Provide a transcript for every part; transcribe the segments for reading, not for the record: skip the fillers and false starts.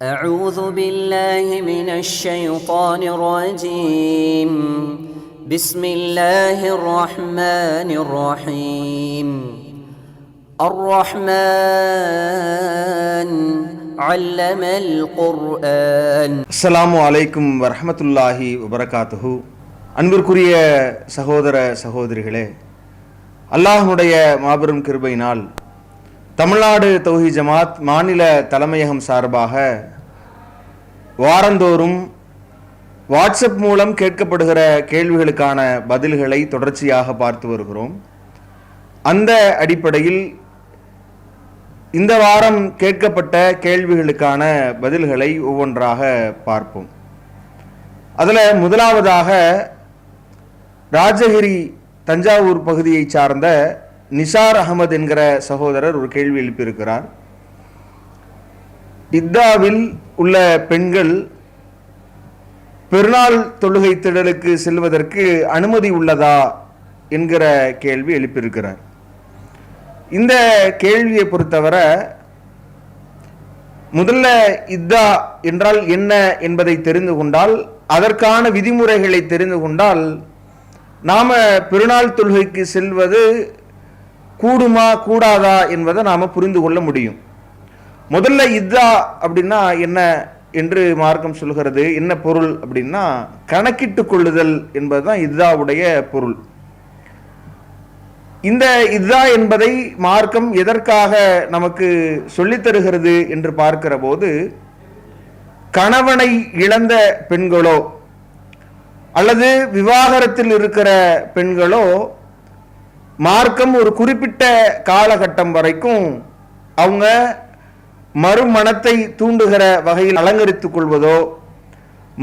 أعوذ بالله من الشيطان الرجيم بسم الله الرحمن الرحيم الرحمن علم القرآن. அஸ்ஸலாமு அலைக்கும் வரஹ்மத்துல்லாஹி வபரகாத்துஹு. அன்பிற்குரிய சகோதர சகோதரிகளே, அல்லாஹ்வுடைய மாபெரும் கிருபையினால் தமிழ்நாடு தௌஹீத் ஜமாத் மாநில தலைமையகம் சார்பாக வாரந்தோறும் வாட்ஸ்அப் மூலம் கேட்கப்படுகிற கேள்விகளுக்கான பதில்களை தொடர்ச்சியாக பார்த்து வருகிறோம். அந்த அடிப்படையில் இந்த வாரம் கேட்கப்பட்ட கேள்விகளுக்கான பதில்களை ஒவ்வொன்றாக பார்ப்போம். அதில் முதலாவதாக ராஜகிரி தஞ்சாவூர் பகுதியை சார்ந்த நிசார் அகமது என்கிற சகோதரர் ஒரு கேள்வி எழுப்பியிருக்கிறார். இத்தாவில் உள்ள பெண்கள் பெருநாள் தொழுகை திடலுக்கு செல்வதற்கு அனுமதி உள்ளதா என்கிற கேள்வி எழுப்பியிருக்கிறார். இந்த கேள்வியை பொறுத்தவரை முதல்ல இத்தா என்றால் என்ன என்பதை தெரிந்து கொண்டால், அதற்கான விதிமுறைகளை தெரிந்து கொண்டால் நாம பெருநாள் தொழுகைக்கு செல்வது கூடுமா கூடாதா என்பதை நாம் புரிந்து கொள்ள முடியும். முதல்ல இத்தா அப்படின்னா என்ன என்று மார்க்கம் சொல்கிறது. என்ன பொருள் அப்படின்னா கணக்கிட்டு கொள்ளுதல் என்பதுதான் இத்தாவுடைய பொருள். இந்த இத்தா என்பதை மார்க்கம் எதற்காக நமக்கு சொல்லித் தருகிறது என்று பார்க்கிற போது, கணவனை இழந்த பெண்களோ அல்லது விவாகரத்தில் இருக்கிற பெண்களோ மார்க்கம் ஒரு குறிப்பிட்ட காலகட்டம் வரைக்கும் அவங்க மறுமணத்தை தூண்டுகிற வகையில் அலங்கரித்துக் கொள்வதோ,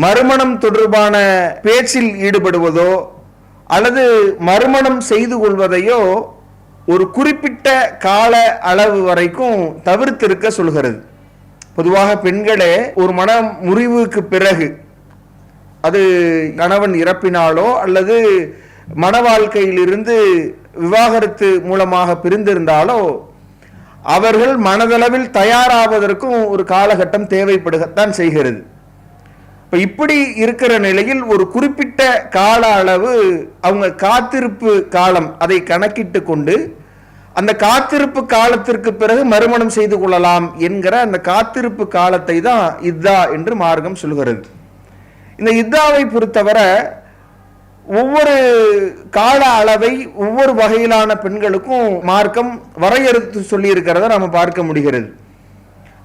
மறுமணம் தொடர்பான பேச்சில் ஈடுபடுவதோ அல்லது மறுமணம் செய்து கொள்வதையோ ஒரு குறிப்பிட்ட கால அளவு வரைக்கும் தவிர்த்திருக்க சொல்கிறது. பொதுவாக பெண்களே ஒரு மன முறிவுக்கு பிறகு, அது கணவன் இறப்பினாலோ அல்லது மன வாழ்க்கையிலிருந்து விவாகரத்து மூலமாக பிரிந்திருந்தாலோ அவர்கள் மனதளவில் தயாராவதற்கும் ஒரு காலகட்டம் தேவைப்படுகத்தான் செய்கிறது. இப்படி இருக்கிற நிலையில் ஒரு குறிப்பிட்ட கால அளவு அவங்க காத்திருப்பு காலம் அதை கணக்கிட்டு கொண்டு அந்த காத்திருப்பு காலத்திற்கு பிறகு மறுமணம் செய்து கொள்ளலாம் என்கிற அந்த காத்திருப்பு காலத்தை தான் இத்தா என்று மார்க்கம் சொல்கிறது. இந்த இத்தாவை பொறுத்தவரை ஒவ்வொரு கால அளவை ஒவ்வொரு வகையிலான பெண்களுக்கும் மார்க்கம் வரையறுத்து சொல்லி இருக்கிறத நம்ம பார்க்க முடிகிறது.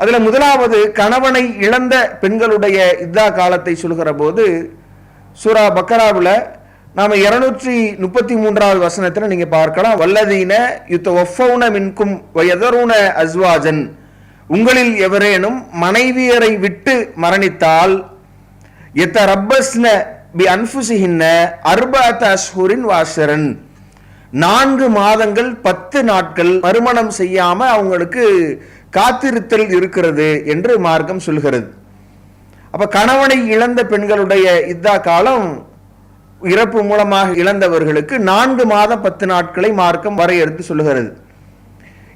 அதுல முதலாவது கணவனை இழந்த பெண்களுடைய இத்தா காலத்தை சொல்கிற போது சூரா பக்கராவில் நாம 233வது வசனத்துல நீங்க பார்க்கலாம். வல்லதீன யுத்தவஃபௌன மின்கும் வயதரூன அஸ்வாஜன், உங்களில் எவரேனும் மனைவியரை விட்டு மரணித்தால் யதரப்பஸ்ன பி அன்ஃபுஸிஹின்ன அர்பஅத அஷ்ஹுரின் வஅஷ்ரன், 4 மாதங்கள் 10 நாட்கள் மறுமணம் செய்யாம அவங்களுக்கு காத்திருத்தல் இருக்கிறது என்று மார்க்கம் சொல்கிறது. அப்ப கணவனை இழந்த பெண்களுடைய இத்தா காலம் இறப்பு மூலமாக இழந்தவர்களுக்கு 4 மாதம் 10 நாட்களை மார்க்கம் வரையறுத்து சொல்கிறது.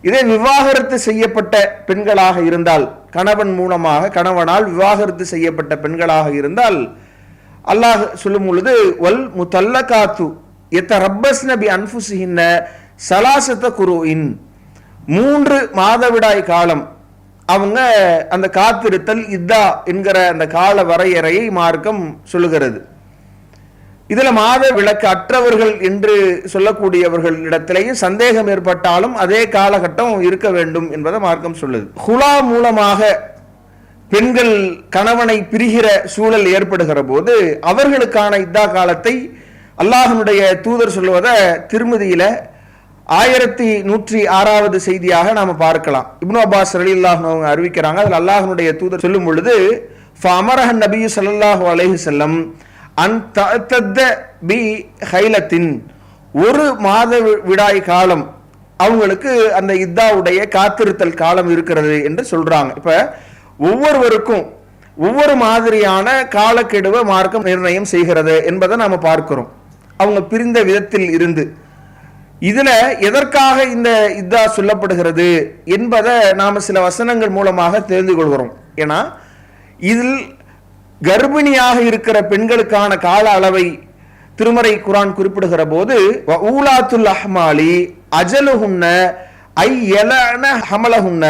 இதே விவாகரத்து செய்யப்பட்ட பெண்களாக இருந்தால், கணவன் மூலமாக கணவனால் விவாகரத்து செய்யப்பட்ட பெண்களாக இருந்தால் அல்லாஹ் சொல்லும் பொழுது வல் முத்தல்லகாத்து யதரப்பஸ்ன பி அன்ஃபுஸிஹின்ன ஸலாஸத குரூஇன், 3 மாதவிடாய் காலம் அவங்க அந்த காத்திருத்தல் இத்தா என்கிற அந்த கால வரையறையை மார்க்கம் சொல்லுகிறது. இதுல மாத விலக்கு அற்றவர்கள் என்று சொல்லக்கூடியவர்களிடத்திலேயே சந்தேகம் ஏற்பட்டாலும் அதே காலகட்டம் இருக்க வேண்டும் என்பதை மார்க்கம் சொல்லுது. ஹுலா மூலமாக பெண்கள் கணவனை பிரிகிற சூழல் ஏற்படுகிற போது அவர்களுக்கான இத்தா காலத்தை அல்லாஹ்வுடைய தூதர் சொல்வதை திருமதியில 1106வது செய்தியாக நாம பார்க்கலாம். இப்னு அப்பாஸ் ரலியல்லாஹு அன்ஹு அறிவிக்கிறாங்க. அதில் அல்லாஹ்வுடைய தூதர் சொல்லும் பொழுது ஃபஅமரஹன் நபியு ஸல்லல்லாஹு அலைஹி வஸல்லம் அன் தஅத்தத பி ஹைலத்தின், 1 மாத விடாய் காலம் அவங்களுக்கு அந்த இத்தாவுடைய காத்திருத்தல் காலம் இருக்கிறது என்று சொல்றாங்க. இப்ப ஒவ்வொருவருக்கும் ஒவ்வொரு மாதிரியான காலக்கெடுவை மார்க்கம் நிர்ணயம் செய்கிறது என்பதை நாம பார்க்கிறோம். அவங்க பிரிந்த விதத்தில் இருந்து இதுல எதற்காக இந்த இத்தா சொல்லப்படுகிறது என்பதை நாம சில வசனங்கள் மூலமாக தெரிந்து கொள்கிறோம். ஏன்னா இதில் கர்ப்பிணியாக இருக்கிற பெண்களுக்கான கால அளவை திருமறை குர்ஆன் குறிப்பிடுகிற போது ஊலாத்துல் அஹ்மாலி அஜலுஹுன்ன ஐயலன ஹமலஹுன்ன,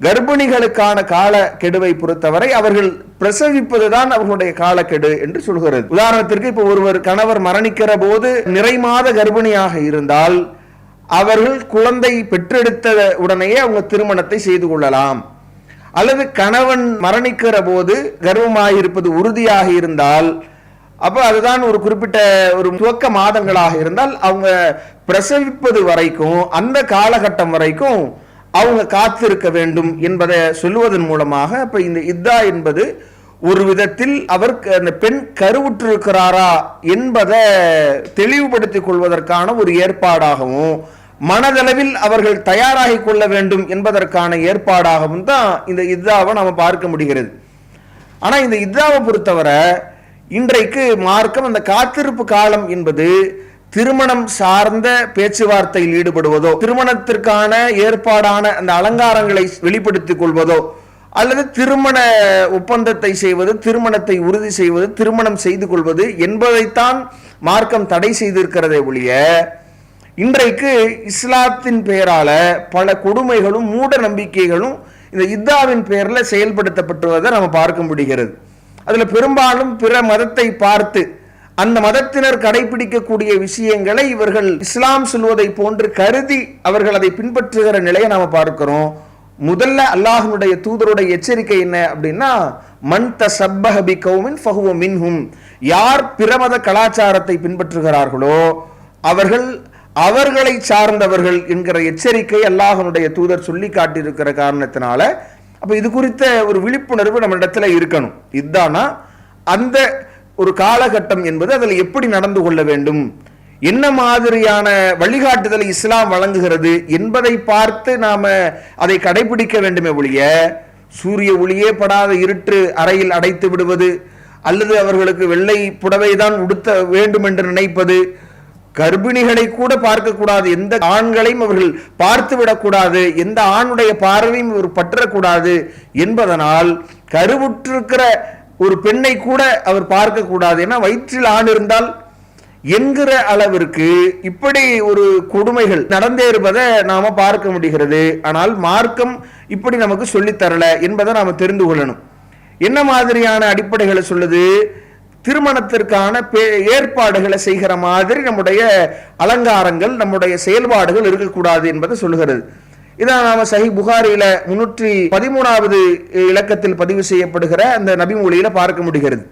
கர்ப்பிணிகளுக்கான கால கெடுவை பொறுத்தவரை அவர்கள் பிரசவிப்பதுதான் அவர்களுடைய காலக்கெடு என்று சொல்கிறது. உதாரணத்திற்கு இப்ப ஒருவர் கணவர் மரணிக்கிற போது நிறைமாத கர்ப்பிணியாக இருந்தால் அவர்கள் குழந்தை பெற்றெடுத்த உடனேயே அவங்க திருமணத்தை செய்து கொள்ளலாம். அல்லது கணவன் மரணிக்கிற போது கர்ப்பமாயிருப்பது உறுதியாக இருந்தால், அப்ப அதுதான் ஒரு குறிப்பிட்ட ஒரு துவக்க மாதங்களாக இருந்தால் அவங்க பிரசவிப்பது வரைக்கும் அந்த காலகட்டம் வரைக்கும் அவங்க காத்திருக்க வேண்டும் என்பதை சொல்லுவதன் மூலமாக இப்ப இந்த இத்தா என்பது ஒரு விதத்தில் அவர் அந்த பெண் கருவுற்றிருக்கிறாரா என்பதை தெளிவுபடுத்திக் கொள்வதற்கான ஒரு ஏற்பாடாகவும் மனதளவில் அவர்கள் தயாராகி கொள்ள வேண்டும் என்பதற்கான ஏற்பாடாகவும் தான் இந்த இத்தாவை நாம பார்க்க முடிகிறது. ஆனா இந்த இத்தாவை பொறுத்தவரை இன்றைக்கு மார்க்கம் அந்த காத்திருப்பு காலம் என்பது திருமணம் சார்ந்த பேச்சுவார்த்தையில் ஈடுபடுவதோ, திருமணத்திற்கான ஏற்பாடான அந்த அலங்காரங்களை வெளிப்படுத்திக் கொள்வதோ, அல்லது திருமண ஒப்பந்தத்தை செய்வது, திருமணத்தை உறுதி செய்வது, திருமணம் செய்து கொள்வது என்பதைத்தான் மார்க்கம் தடை செய்திருக்கிறதே ஒழிய, இன்றைக்கு இஸ்லாத்தின் பெயரால பல கொடுமைகளும் மூட நம்பிக்கைகளும் இந்த இத்தாவின் பெயரில் செயல்படுத்தப்பட்டுவதை நம்ம பார்க்க முடிகிறது. அதுல பெரும்பாலும் பிற மதத்தை பார்த்து அந்த மதத்தினர் கடைபிடிக்கக்கூடிய விஷயங்களை இவர்கள் இஸ்லாம் சொல்வதை போன்று கருதி அவர்கள் அதை பின்பற்றுகிற நிலையை நாம பார்க்கிறோம். முதல்ல அல்லாஹ்வுடைய தூதருடைய எச்சரிக்கை என்ன அப்படின்னா, மன் தஸப்பஹ பிகௌமின் ஃபஹுவ மின்ஹும், யார் பிரமத கலாச்சாரத்தை பின்பற்றுகிறார்களோ அவர்கள் அவர்களை சார்ந்தவர்கள் என்கிற எச்சரிக்கை அல்லாஹ்வுடைய தூதர் சொல்லி காட்டியிருக்கிற காரணத்தினால அப்ப இது குறித்த ஒரு விழிப்புணர்வு நம்ம இடத்துல இருக்கணும். இதுதானா அந்த ஒரு காலகட்டம் என்பது அதில் எப்படி நடந்து கொள்ள வேண்டும், என்ன மாதிரியான வழிகாட்டுதலை இஸ்லாம் வழங்குகிறது என்பதை பார்த்து நாம அதை கடைபிடிக்க வேண்டுமே ஒழிய, சூரிய ஒளியே படாத இருட்டு அறையில் அடைத்து விடுவது, அல்லது அவர்களுக்கு வெள்ளை புடவைதான் உடுத்த வேண்டும் என்று நினைப்பது, கர்ப்பிணிகளை கூட பார்க்க கூடாது, எந்த ஆண்களையும் அவர்கள் பார்த்து விடக்கூடாது, எந்த ஆணுடைய பார்வையும் இவர் பற்றக்கூடாது என்பதனால் கருவுற்றிருக்கிற ஒரு பெண்ணை கூட அவர் பார்க்க கூடாது, ஏன்னா வயிற்றில் ஆண் இருந்தால் என்கிற அளவிற்கு இப்படி ஒரு கொடுமைகள் நடந்தேறுவதை நாம பார்க்க முடிகிறது. ஆனால் மார்க்கம் இப்படி நமக்கு சொல்லித்தரல என்பதை நாம தெரிந்து கொள்ளணும். என்ன மாதிரியான அடிப்படைகளை சொல்லுது, திருமணத்திற்கான ஏற்பாடுகளை செய்கிற மாதிரி நம்முடைய அலங்காரங்கள், நம்முடைய செயல்பாடுகள் இருக்கக்கூடாது என்பதை சொல்லுகிறது. இதான் நாம சஹீஹ் புகாரியில 313வது இலக்கத்தில் பதிவு செய்யப்படுகிற அந்த நபிமொழியில பார்க்க முடிகிறது.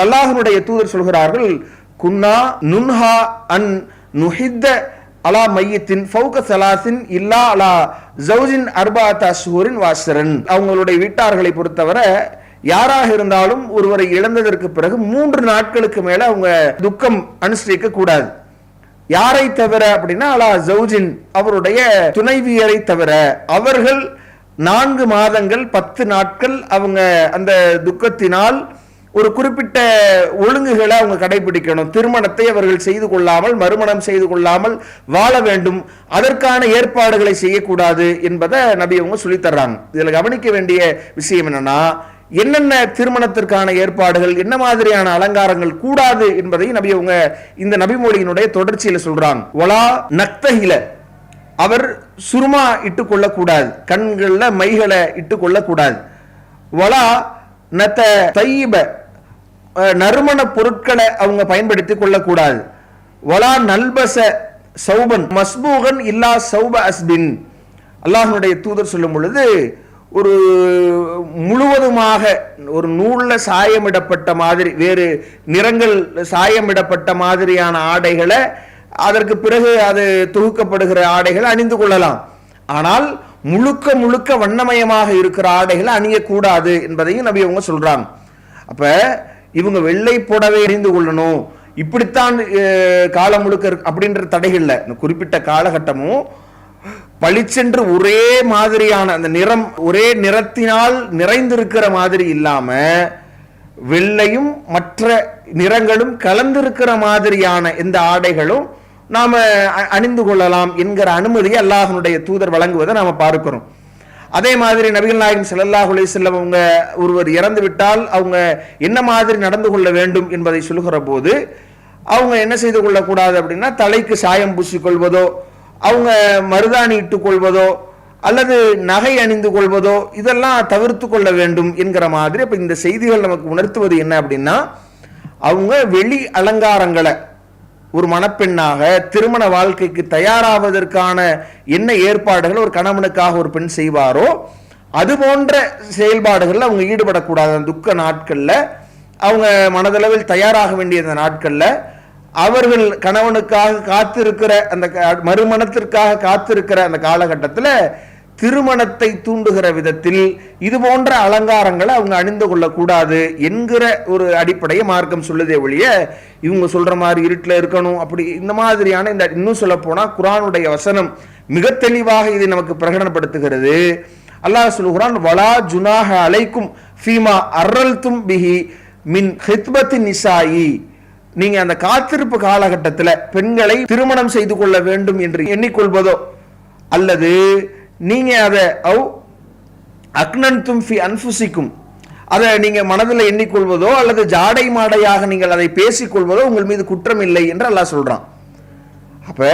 அல்லாஹ்வுடைய தூதர் சொல்கிறார்கள், குன்னா நுன்ஹா அன் நுஹித்த அலா மையத்தின் ஃபௌக ஸலாஸின் இல்லா அலா ஜௌஜின் அர்பஅத அஷ்ஹுரின் வஅஷ்ரன். அவங்களுடைய வீட்டார்களை பொறுத்தவரை யாராக இருந்தாலும் ஒருவரை இழந்ததற்கு பிறகு 3 நாட்களுக்கு மேல அவங்க துக்கம் அனுஷ்டிக்க கூடாது. யாரை தவிர அப்படின்னா அலா ஜௌஜின், அவருடைய துணைவியரை தவிர. அவர்கள் 4 மாதங்கள் 10 நாட்கள் அவங்க அந்த துக்கத்தினால் ஒரு குறிப்பிட்ட ஒழுங்குகளை அவங்க கடைபிடிக்கணும். திருமணத்தை அவர்கள் செய்து கொள்ளாமல், மறுமணம் செய்து கொள்ளாமல் வாழ வேண்டும், அதற்கான ஏற்பாடுகளை செய்யக்கூடாது என்பதை நபி அவங்க சொல்லித்தர்றாங்க. இதுல கவனிக்க வேண்டிய விஷயம் என்னன்னா, என்னென்ன திருமணத்திற்கான ஏற்பாடுகள், என்ன மாதிரியான அலங்காரங்கள் கூடாது என்பதையும் நபி அவங்க இந்த நபிமொழியினுடைய தொடர்ச்சியில சொல்றாங்க. ஒலா நக்தஹில, அவர் சுருமா இட்டு கொள்ளக்கூடாது, கண்கள்ல மைகளை இட்டு கொள்ளக்கூடாது. ஒலா நத தையிப, நறுமண பொருட்களை அவங்க பயன்படுத்தி கொள்ளக்கூடாது. ஒலா நல்பச சௌபன் மஸ்பூகன் இல்லா சௌப அஸ்பின். அல்லாஹ்வுடைய தூதர் சொல்லும் பொழுது, ஒரு முழுவதுமாக ஒரு நூல்ல சாயமிடப்பட்ட மாதிரி, வேறு நிறங்கள் சாயமிடப்பட்ட மாதிரியான ஆடைகளை, அதற்கு பிறகு அது தொகுக்கப்படுகிற ஆடைகளை அணிந்து கொள்ளலாம். ஆனால் முழுக்க முழுக்க வண்ணமயமாக இருக்கிற ஆடைகளை அணியக்கூடாது என்பதையும் நபி அவங்க சொல்றாங்க. அப்ப இவங்க வெள்ளை புடவை அணிந்து கொள்ளணும், இப்படித்தான் காலம் முழுக்க அப்படின்ற தடைகள் இல்லை. குறிப்பிட்ட காலகட்டமும் பளிச்சென்று ஒரே மாதிரியான அந்த நிறம், ஒரே நிறத்தினால் நிறைந்திருக்கிற மாதிரி இல்லாம வெள்ளையும் மற்ற நிறங்களும் கலந்திருக்கிற மாதிரியான எந்த ஆடைகளும் நாம அணிந்து கொள்ளலாம் என்கிற அனுமதியை அல்லாஹ்வுடைய தூதர் வழங்குவதை நாம பார்க்கிறோம். அதே மாதிரி நபிகள் நாயகம் ஸல்லல்லாஹு அலைஹி வஸல்லம் அவங்க ஒருவர் இறந்து விட்டால் அவங்க என்ன மாதிரி நடந்து கொள்ள வேண்டும் என்பதை சொல்கிற போது அவங்க என்ன செய்து கொள்ளக்கூடாது அப்படின்னா, தலைக்கு சாயம் பூசிக்கொள்வதோ, அவங்க மருதாணி இட்டுக் கொள்வதோ, அல்லது நகை அணிந்து கொள்வதோ இதெல்லாம் தவிர்த்து கொள்ள வேண்டும் என்கிற மாதிரி. அப்ப இந்த செய்திகள் நமக்கு உணர்த்துவது என்ன அப்படின்னா, அவங்க வெளி அலங்காரங்களை ஒரு மணப்பெண்ணாக திருமண வாழ்க்கைக்கு தயாராவதற்கான என்ன ஏற்பாடுகள் ஒரு கணவனுக்காக ஒரு பெண் செய்வாரோ அது போன்ற செயல்பாடுகளில் அவங்க ஈடுபடக்கூடாது. துக்க நாட்கள்ல அவங்க மனதளவில் தயாராக வேண்டிய அந்த நாட்கள்ல அவர்கள் கணவனுக்காக காத்திருக்கிற அந்த மறுமணத்திற்காக காத்திருக்கிற அந்த காலகட்டத்தில் திருமணத்தை தூண்டுகிற விதத்தில் இது போன்ற அலங்காரங்களை அவங்க அணிந்து கொள்ளக்கூடாது என்கிற ஒரு அடிப்படையை மார்க்கம் சொல்லுதே ஒழிய, இவங்க சொல்ற மாதிரி இருட்டில் இருக்கணும் அப்படி இந்த மாதிரியான இந்த இன்னும் சொல்ல போனா குர்ஆனுடைய வசனம் மிக தெளிவாக இதை நமக்கு பிரகடனப்படுத்துகிறது. அல்லாஹ் சொல்லுகிறான், வலா ஜுனாஹ அலைக்கும் ஃபீமா அர்ரல்தும் பிஹி மின் ஹித்பத்தி நிசாயி. நீங்க அந்த காத்திருப்பு காலகட்டத்தில் பெண்களை திருமணம் செய்து கொள்ள வேண்டும் என்று எண்ணிக்கொள்வதோ, அல்லது நீங்க அதை அக்னன்தும் ஃபி அன்ஃபுசிக்கும் அதை நீங்க மனதில் எண்ணிக்கொள்வதோ அல்லது ஜாடை மாடையாக நீங்கள் அதை பேசிக்கொள்வதோ உங்கள் மீது குற்றம் இல்லை என்று அல்லாஹ் சொல்றான். அப்ப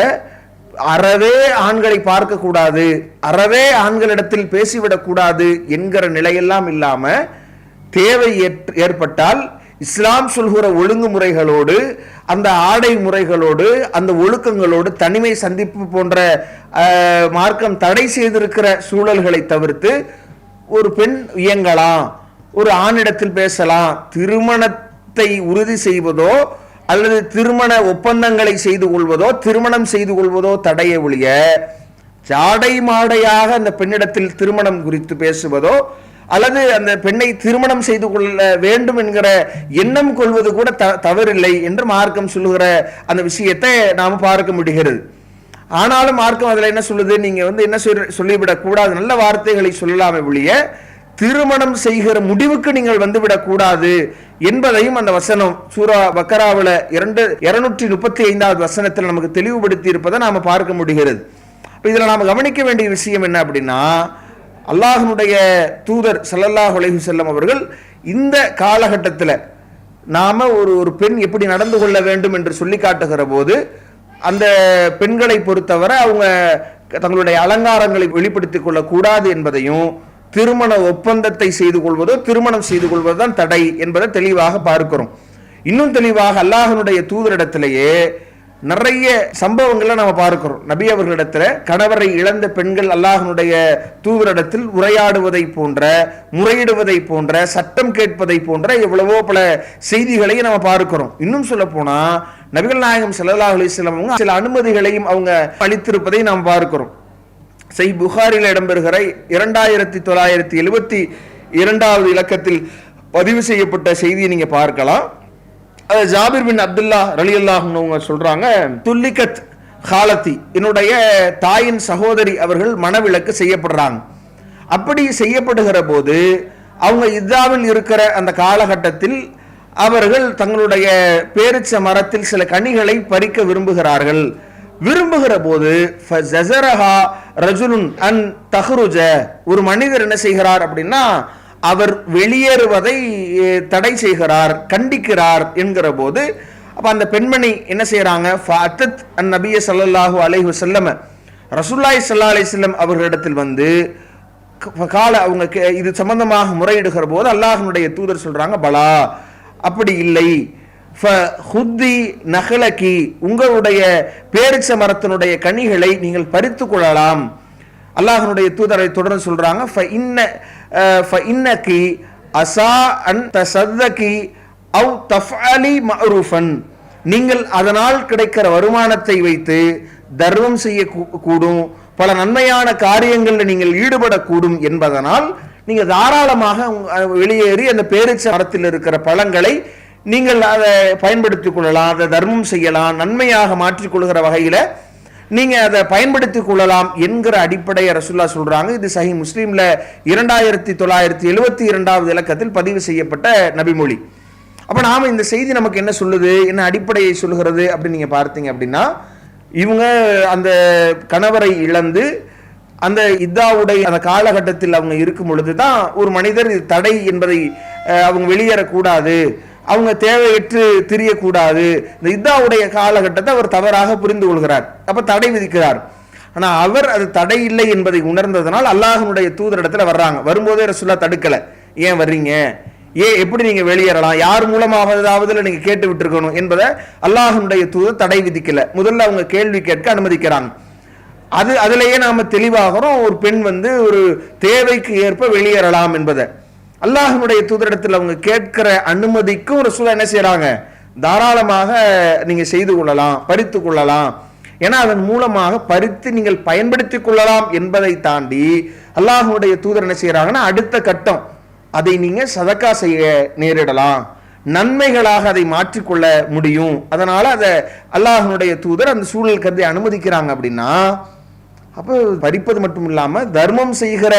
அறவே ஆண்களை பார்க்க கூடாது, அறவே ஆண்களிடத்தில் பேசிவிடக் கூடாது என்கிற நிலையெல்லாம் இல்லாம தேவை ஏற்பட்டால் இஸ்லாம் சொல்கிற ஒழுங்குமுறைகளோடு அந்த ஆடை முறைகளோடு அந்த ஒழுக்கங்களோடு தனிமை சந்திப்பு போன்ற மார்க்கம் தடை செய்திருக்கிற சூழல்களை தவிர்த்து ஒரு பெண் இயங்கலாம், ஒரு ஆணிடத்தில் பேசலாம். திருமணத்தை உறுதி செய்வதோ அல்லது திருமண ஒப்பந்தங்களை செய்து கொள்வதோ திருமணம் செய்து கொள்வதோ தடையை ஒழிய, ஜாடை மாடையாக அந்த பெண்ணிடத்தில் திருமணம் குறித்து பேசுவதோ அல்லது அந்த பெண்ணை திருமணம் செய்து கொள்ள வேண்டும் என்கிற எண்ணம் கொள்வது கூட தவறில்லை என்று மார்க்கம் சொல்லுகிற அந்த விஷயத்தை நாம் பார்க்க முடிகிறது. ஆனாலும் மார்க்கம் அதில் என்ன சொல்லுது, நீங்க என்ன சொல்லிவிடக் கூடாது, நல்ல வார்த்தைகளை சொல்லலாமே ஒழிய திருமணம் செய்கிற முடிவுக்கு நீங்கள் வந்துவிடக் கூடாது என்பதையும் அந்த வசனம் சூரா பக்கராவில் 235வது வசனத்தில் நமக்கு தெளிவுபடுத்தி இருப்பதை நாம பார்க்க முடிகிறது. இதுல நாம கவனிக்க வேண்டிய விஷயம் என்ன அப்படின்னா, அல்லாஹ்வுடைய தூதர் ஸல்லல்லாஹு அலைஹி வஸல்லம் அவர்கள் இந்த காலகட்டத்தில் நாம ஒரு பெண் எப்படி நடந்து கொள்ள வேண்டும் என்று சொல்லி காட்டுகிற போது அந்த பெண்களை பொறுத்தவரை அவங்க தங்களுடைய அலங்காரங்களை வெளிப்படுத்திக் கொள்ளக்கூடாது என்பதையும், திருமண ஒப்பந்தத்தை செய்து கொள்வதோ திருமணம் செய்து கொள்வதுதான் தடை என்பதை தெளிவாக பார்க்கிறோம். இன்னும் தெளிவாக அல்லாஹ்வுடைய தூதரிடத்திலேயே நிறைய சம்பவங்களை நம்ம பார்க்கிறோம். நபி அவர்களிடத்துல கணவரை இழந்த பெண்கள் அல்லாஹ்வுடைய தூதரிடத்தில் உரையாடுவதை போன்ற, முறையிடுவதை போன்ற, சட்டம் கேட்பதை போன்ற எவ்வளவோ பல செய்திகளை நம்ம பார்க்கிறோம். இன்னும் சொல்ல போனா நபிகள் நாயகம் ஸல்லல்லாஹு அலைஹி வஸல்லம் அவங்க சில அனுமதிகளையும் அவங்க அளித்திருப்பதை நாம் பார்க்கிறோம். சஹீஹ் புகாரில் இடம்பெறுகிற 2972வது இலக்கத்தில் பதிவு செய்யப்பட்ட செய்தியை நீங்க பார்க்கலாம். ஜாபிர் பின் அப்துல்லா ரலியல்லாஹு அன்ஹு சொல்றாங்க, துல்லிகத் ஹாலத்தி, என்னுடைய தாயின் சகோதரி அவர்கள் மனவிலக்கு செய்யப்படுறாங்க. அப்படி செய்யப்படுகிற போது அவங்க இத்தாவில் இருக்கிற அந்த காலகட்டத்தில் அவர்கள் தங்களுடைய பேரிச்ச மரத்தில் சில கனிகளை பறிக்க விரும்புகிறார்கள். விரும்புகிற போது ஒரு மனிதர் என்ன செய்கிறார் அப்படின்னா, அவர் வெளியேறுவதை தடை செய்கிறார், கண்டிக்கிறார் என்கிற போது அப்ப அந்த பெண்மணி என்ன செய்யறாங்க, ஃபஅத்தத் அன்-நபிய ஸல்லல்லாஹு அலைஹி வஸல்லம், ரசூலுல்லாஹி ஸல்லல்லாஹு அலைஹி வஸல்லம் அவர்களிடத்தில் வந்து அவங்க இது சம்பந்தமாக முறையிடுகிற போது அல்லாஹ்வுடைய தூதர் சொல்றாங்க, பலா அப்படி இல்லை, ஃபஹுத்தி நஹலகி, உங்களுடைய பேரிச்ச மரத்தினுடைய கனிகளை நீங்கள் பறித்து கொள்ளலாம். அல்லாஹ்வுடைய தூதரை தொடர்ந்து சொல்றாங்க, ஃபஇன்னகி அஸா அன் தஸத்தகி அவ் தஃஅலி மஅரூஃபன், நீங்கள் அதனால் கிடைக்கிற வருமானத்தை வைத்து தர்மம் செய்ய கூடும், பல நன்மையான காரியங்களில் நீங்கள் ஈடுபடக்கூடும் என்பதனால் நீங்க தாராளமாக வெளியேறி அந்த பேரிச்ச மரத்தில் இருக்கிற பழங்களை நீங்கள் அதை பயன்படுத்திக் கொள்ளலாம், அதை தர்மம் செய்யலாம், நன்மையாக மாற்றிக்கொள்கிற வகையில நீங்க அதை பயன்படுத்திக் கொள்ளலாம் என்கிற அடிப்படையை ரசூலுல்லாஹ் சொல்றாங்க. இது சஹீஹ் முஸ்லிம்ல 2972வது இலக்கத்தில் பதிவு செய்யப்பட்ட நபிமொழி. அப்ப நாம இந்த செய்தி நமக்கு என்ன சொல்லுது, என்ன அடிப்படையை சொல்லுகிறது அப்படின்னு நீங்க பார்த்தீங்க அப்படின்னா, இவங்க அந்த கணவரை இழந்து அந்த இத்தாவுடைய அந்த காலகட்டத்தில் அவங்க இருக்கும் பொழுதுதான் ஒரு மனிதர் இது தடை என்பதை அவங்க வெளியேறக்கூடாது, அவங்க தேவையற்று திரியக்கூடாது. இந்த இத்தாவுடைய காலகட்டத்தை அவர் தவறாக புரிந்து கொள்கிறார், அப்ப தடை விதிக்கிறார். ஆனா அவர் அது தடை இல்லை என்பதை உணர்ந்ததனால் அல்லாஹ்வுடைய தூதரிடத்துல வர்றாங்க. வரும்போதே ரசூலுல்லாஹ் தடுக்கல, ஏன் வர்றீங்க, எப்படி நீங்க வெளியேறலாம், யார் மூலமாவதாவது நீங்க கேட்டு விட்டுருக்கணும் என்பதை அல்லாஹ்வுடைய தூதர் தடை விதிக்கல. முதல்ல அவங்க கேள்வி கேட்க அனுமதிக்கிறாங்க. அதுலயே நாம தெளிவாகிறோம், ஒரு பெண் ஒரு தேவைக்கு ஏற்ப வெளியேறலாம் என்பதை. அல்லாஹ்வுடைய தூதரிடத்தில் அவங்க கேட்கிற அனுமதிக்கும் ரசூலுல்லாஹ் என்ன செய்யறாங்க, தாராளமாக நீங்க செய்து கொள்ளலாம், பறித்து கொள்ளலாம். ஏன்னா அதன் மூலமாக பறித்து நீங்கள் பயன்படுத்திக் கொள்ளலாம் என்பதை தாண்டி அல்லாஹ்வுடைய தூதர் என்ன செய்யறாங்கன்னா, அடுத்த கட்டம் அதை நீங்க சதக்கா செய்ய நேரிடலாம், நன்மைகளாக அதை மாற்றிக்கொள்ள முடியும். அதனால அதை அல்லாஹ்வுடைய தூதர் அந்த சூழல் கருதி அனுமதிக்கிறாங்க. அப்படின்னா அப்போ பறிப்பது மட்டும் இல்லாம தர்மம் செய்கிற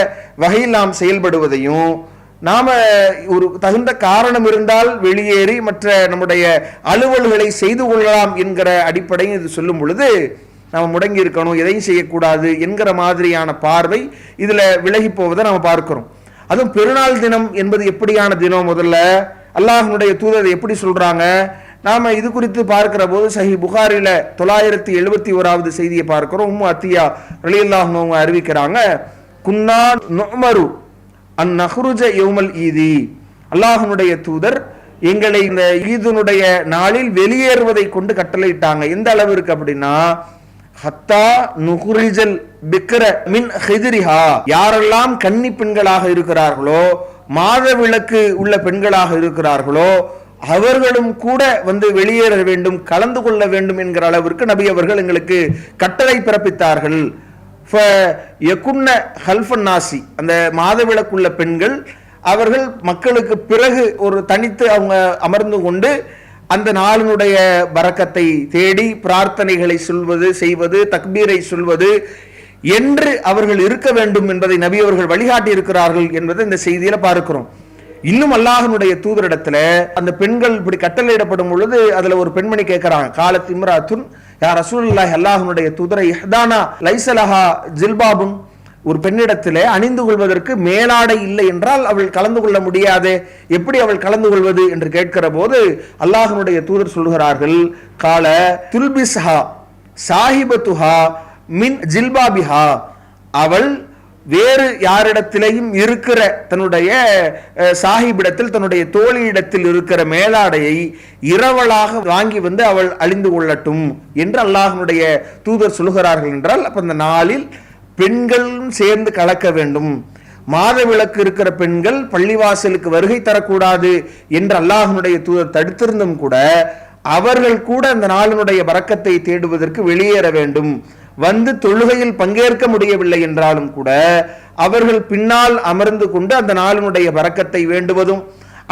வகையில் நாம் செயல்படுவதையும், நாம ஒரு தகுந்த காரணம் இருந்தால் வெளியேறி மற்ற நம்முடைய அலுவல்களை செய்து கொள்ளலாம் என்கிற அடிப்படையில் இது சொல்லும் பொழுது நாம் முடங்கி இருக்கணும், எதையும் செய்யக்கூடாது என்கிற மாதிரியான பார்வை இதுல விலகி போவதை நம்ம பார்க்கிறோம். அதுவும் பெருநாள் தினம் என்பது எப்படியான தினம், முதல்ல அல்லாஹ்வுடைய தூதர் எப்படி சொல்றாங்க, நாம இது குறித்து பார்க்கிற போது சஹீஹ் புகாரில 971வது செய்தியை பார்க்கிறோம். உம்மு அத்தியா ரலியல்லாஹு அன்ஹா அறிவிக்கிறாங்க, குன்னா நுமரு அன் நஹ்ருஜ யௌமல் ஈதி, அல்லாஹ்வுடைய தூதர் எங்களை இந்த ஈதுனுடைய நாளில் வெளியேறுவதை கொண்டு கட்டளையிட்டாங்க. எந்த அளவிற்கு அப்படின்னா, ஹத்தா நுஹ்ரிஜல் பிக்ர மின் ஹிஜ்ரிஹா, யாரெல்லாம் கன்னி பெண்களாக இருக்கிறார்களோ, மாதவிலக்கு உள்ள பெண்களாக இருக்கிறார்களோ, அவர்களும் கூட வெளியேற வேண்டும், கலந்து கொள்ள வேண்டும் என்கிற அளவிற்கு நபி அவர்கள் எங்களுக்கு கட்டளை பிறப்பித்தார்கள். அந்த மாதவிலக்குள்ள பெண்கள் அவர்கள் மக்களுக்கு பிறகு ஒரு தனித்து அவங்க அமர்ந்து கொண்டு அந்த நாளினுடைய பரக்கத்தை தேடி பிரார்த்தனைகளை சொல்வது, செய்வது, தக்பீரை சொல்வது என்று அவர்கள் இருக்க வேண்டும் என்பதை நபி அவர்கள் வழிகாட்டி இருக்கிறார்கள் என்பதை இந்த செய்தியில பார்க்கிறோம். இன்னும் அல்லாஹ்வுடைய தூதரிடத்துல அந்த பெண்கள் இப்படி கட்டளையிடப்படும் பொழுது அதுல ஒரு பெண்மணி கேட்கிறாங்க, காலத் இம்ராத்துன் யா ரசூலுல்லாஹி, அல்லாஹ்வுடைய தூதரை, இஹ்தானா லைஸலஹா ஜில்பாபுன், ஒரு பெண்ணிடத்திலே அணிந்து கொள்வதற்கு மேலாடை இல்லை என்றால் அவள் கலந்து கொள்ள முடியாது, எப்படி அவள் கலந்து கொள்வது என்று கேட்கிற போது அல்லாஹ்வுடைய தூதர் சொல்கிறார்கள், கால துல்பிஸ்ஹா சாஹிபத்துஹா மின் ஜில்பாபிஹா, அவள் வேறு யாரிடத்திலேயும் இருக்கிற தன்னுடைய சாஹிபிடத்தில், தன்னுடைய தோழியிடத்தில் இருக்கிற மேலாடையை இரவலாக வாங்கி அவள் அழிந்து கொள்ளட்டும் என்று அல்லாஹ்வுடைய தூதர் சொல்கிறார்கள் என்றால், அப்ப அந்த நாளில் பெண்களும் சேர்ந்து கலக்க வேண்டும். மாதவிலக்கு இருக்கிற பெண்கள் பள்ளிவாசலுக்கு வருகை தரக்கூடாது என்று அல்லாஹ்வுடைய தூதர் தடுத்திருந்தும் கூட அவர்கள் கூட அந்த நாளினுடைய பரக்கத்தை தேடுவதற்கு வெளியேற வேண்டும். தொழுகையில் பங்கேற்க முடியவில்லை என்றாலும் கூட அவர்கள் பின்னால் அமர்ந்து கொண்டு அந்த நாளினுடைய பரக்கத்தை வேண்டுவதும்,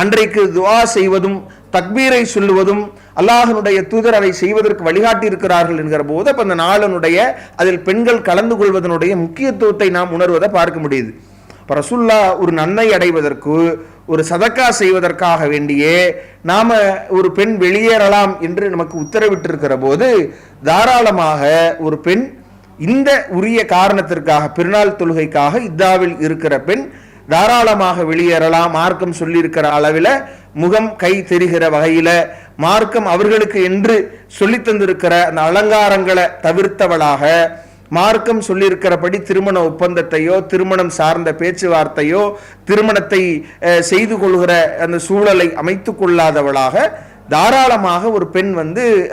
அன்றைக்கு துஆ செய்வதும், தக்பீரை சொல்லுவதும் அல்லாஹ்வுடைய தூதர் அதை செய்வதற்கு வழிகாட்டி இருக்கிறார்கள் என்கிற போது அப்ப அந்த நாளினுடைய அதில் பெண்கள் கலந்து கொள்வதனுடைய முக்கியத்துவத்தை நாம் உணர்வதை பார்க்க முடியுது. இப்போ ரசூலுல்லாஹ் ஒரு நன்மை அடைவதற்கு, ஒரு சதக்கா செய்வதற்காக வேண்டியே நாம ஒரு பெண் வெளியேறலாம் என்று நமக்கு உத்தரவிட்டிருக்கிற போது தாராளமாக ஒரு பெண் இந்த உரிய காரணத்திற்காக, பெருநாள் தொழுகைக்காக இத்தாவில் இருக்கிற பெண் தாராளமாக வெளியேறலாம். மார்க்கம் சொல்லியிருக்கிற அளவில் முகம் கை தெரிகிற வகையில மார்க்கம் அவர்களுக்கு என்று சொல்லி தந்திருக்கிற அந்த அலங்காரங்களை தவிர்த்தவளாக, மார்க்கம் சொல்லியிருக்கிறபடி திருமண ஒப்பந்தத்தையோ திருமணம் சார்ந்த பேச்சுவார்த்தையோ திருமணத்தை செய்து கொள்கிற அந்த சூழலை அமைத்துக் கொள்ளாதவளாக தாராளமாக ஒரு பெண்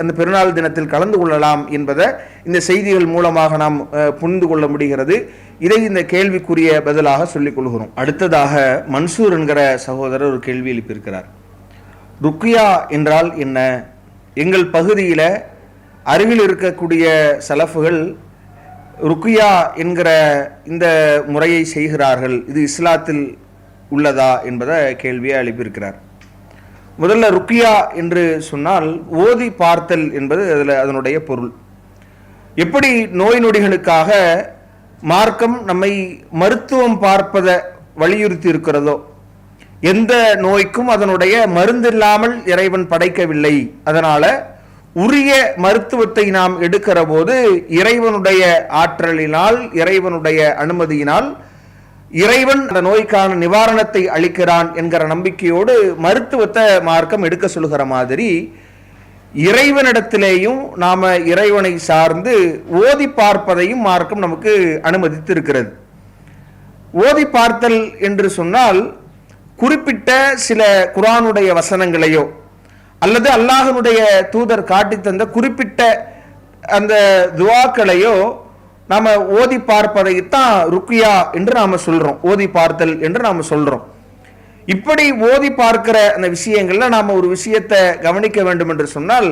அந்த பெருநாள் தினத்தில் கலந்து கொள்ளலாம் என்பதை இந்த செய்திகள் மூலமாக நாம் புரிந்து கொள்ள முடிகிறது. இதை இந்த கேள்விக்குரிய பதிலாக சொல்லிக் கொள்கிறோம். அடுத்ததாக மன்சூர் என்கிற சகோதரர் ஒரு கேள்வி எழுப்பியிருக்கிறார். ருக்கியா என்றால் என்ன? எங்கள் பகுதியில் அருகில் இருக்கக்கூடிய சலஃபுகள் ருக்கியா என்கிற இந்த முறையை செய்கிறார்கள், இது இஸ்லாத்தில் உள்ளதா என்பதை கேள்வியை எழுப்பியிருக்கிறார். முதல்ல ருக்கியா என்று சொன்னால் ஓதி பார்த்தல் என்பது அதனுடைய பொருள். எப்படி நோய் நொடிகளுக்காக மார்க்கம் நம்மை மருத்துவம் பார்ப்பதை வலியுறுத்தி இருக்கிறதோ, எந்த நோய்க்கும் அதனுடைய மருந்து இல்லாமல் இறைவன் படைக்கவில்லை, அதனால உரிய மருத்துவத்தை நாம் எடுக்கிற போது இறைவனுடைய ஆற்றலினால், இறைவனுடைய அனுமதியினால் இறைவன் அந்த நோய்க்கான நிவாரணத்தை அளிக்கிறான் என்கிற நம்பிக்கையோடு மருத்துவத்தை மார்க்கம் எடுக்க சொல்கிற மாதிரி இறைவனிடத்திலேயும் நாம இறைவனை சார்ந்து ஓதி பார்ப்பதையும் மார்க்கம் நமக்கு அனுமதித்து இருக்கிறது. ஓதி பார்த்தல் என்று சொன்னால் குறிப்பிட்ட சில குர்ஆனுடைய வசனங்களையோ அல்லது அல்லாஹ்வுடைய தூதர் காட்டி தந்த குறிப்பிட்ட அந்த துஆக்களையோ நாம ஓதி பார்ப்பதைத்தான் ருக்கியா என்று நாம சொல்றோம், ஓதி பார்த்தல் என்று நாம சொல்றோம். இப்படி ஓதி பார்க்கிற அந்த விஷயங்கள்ல நாம ஒரு விஷயத்தை கவனிக்க வேண்டும் என்று சொன்னால்,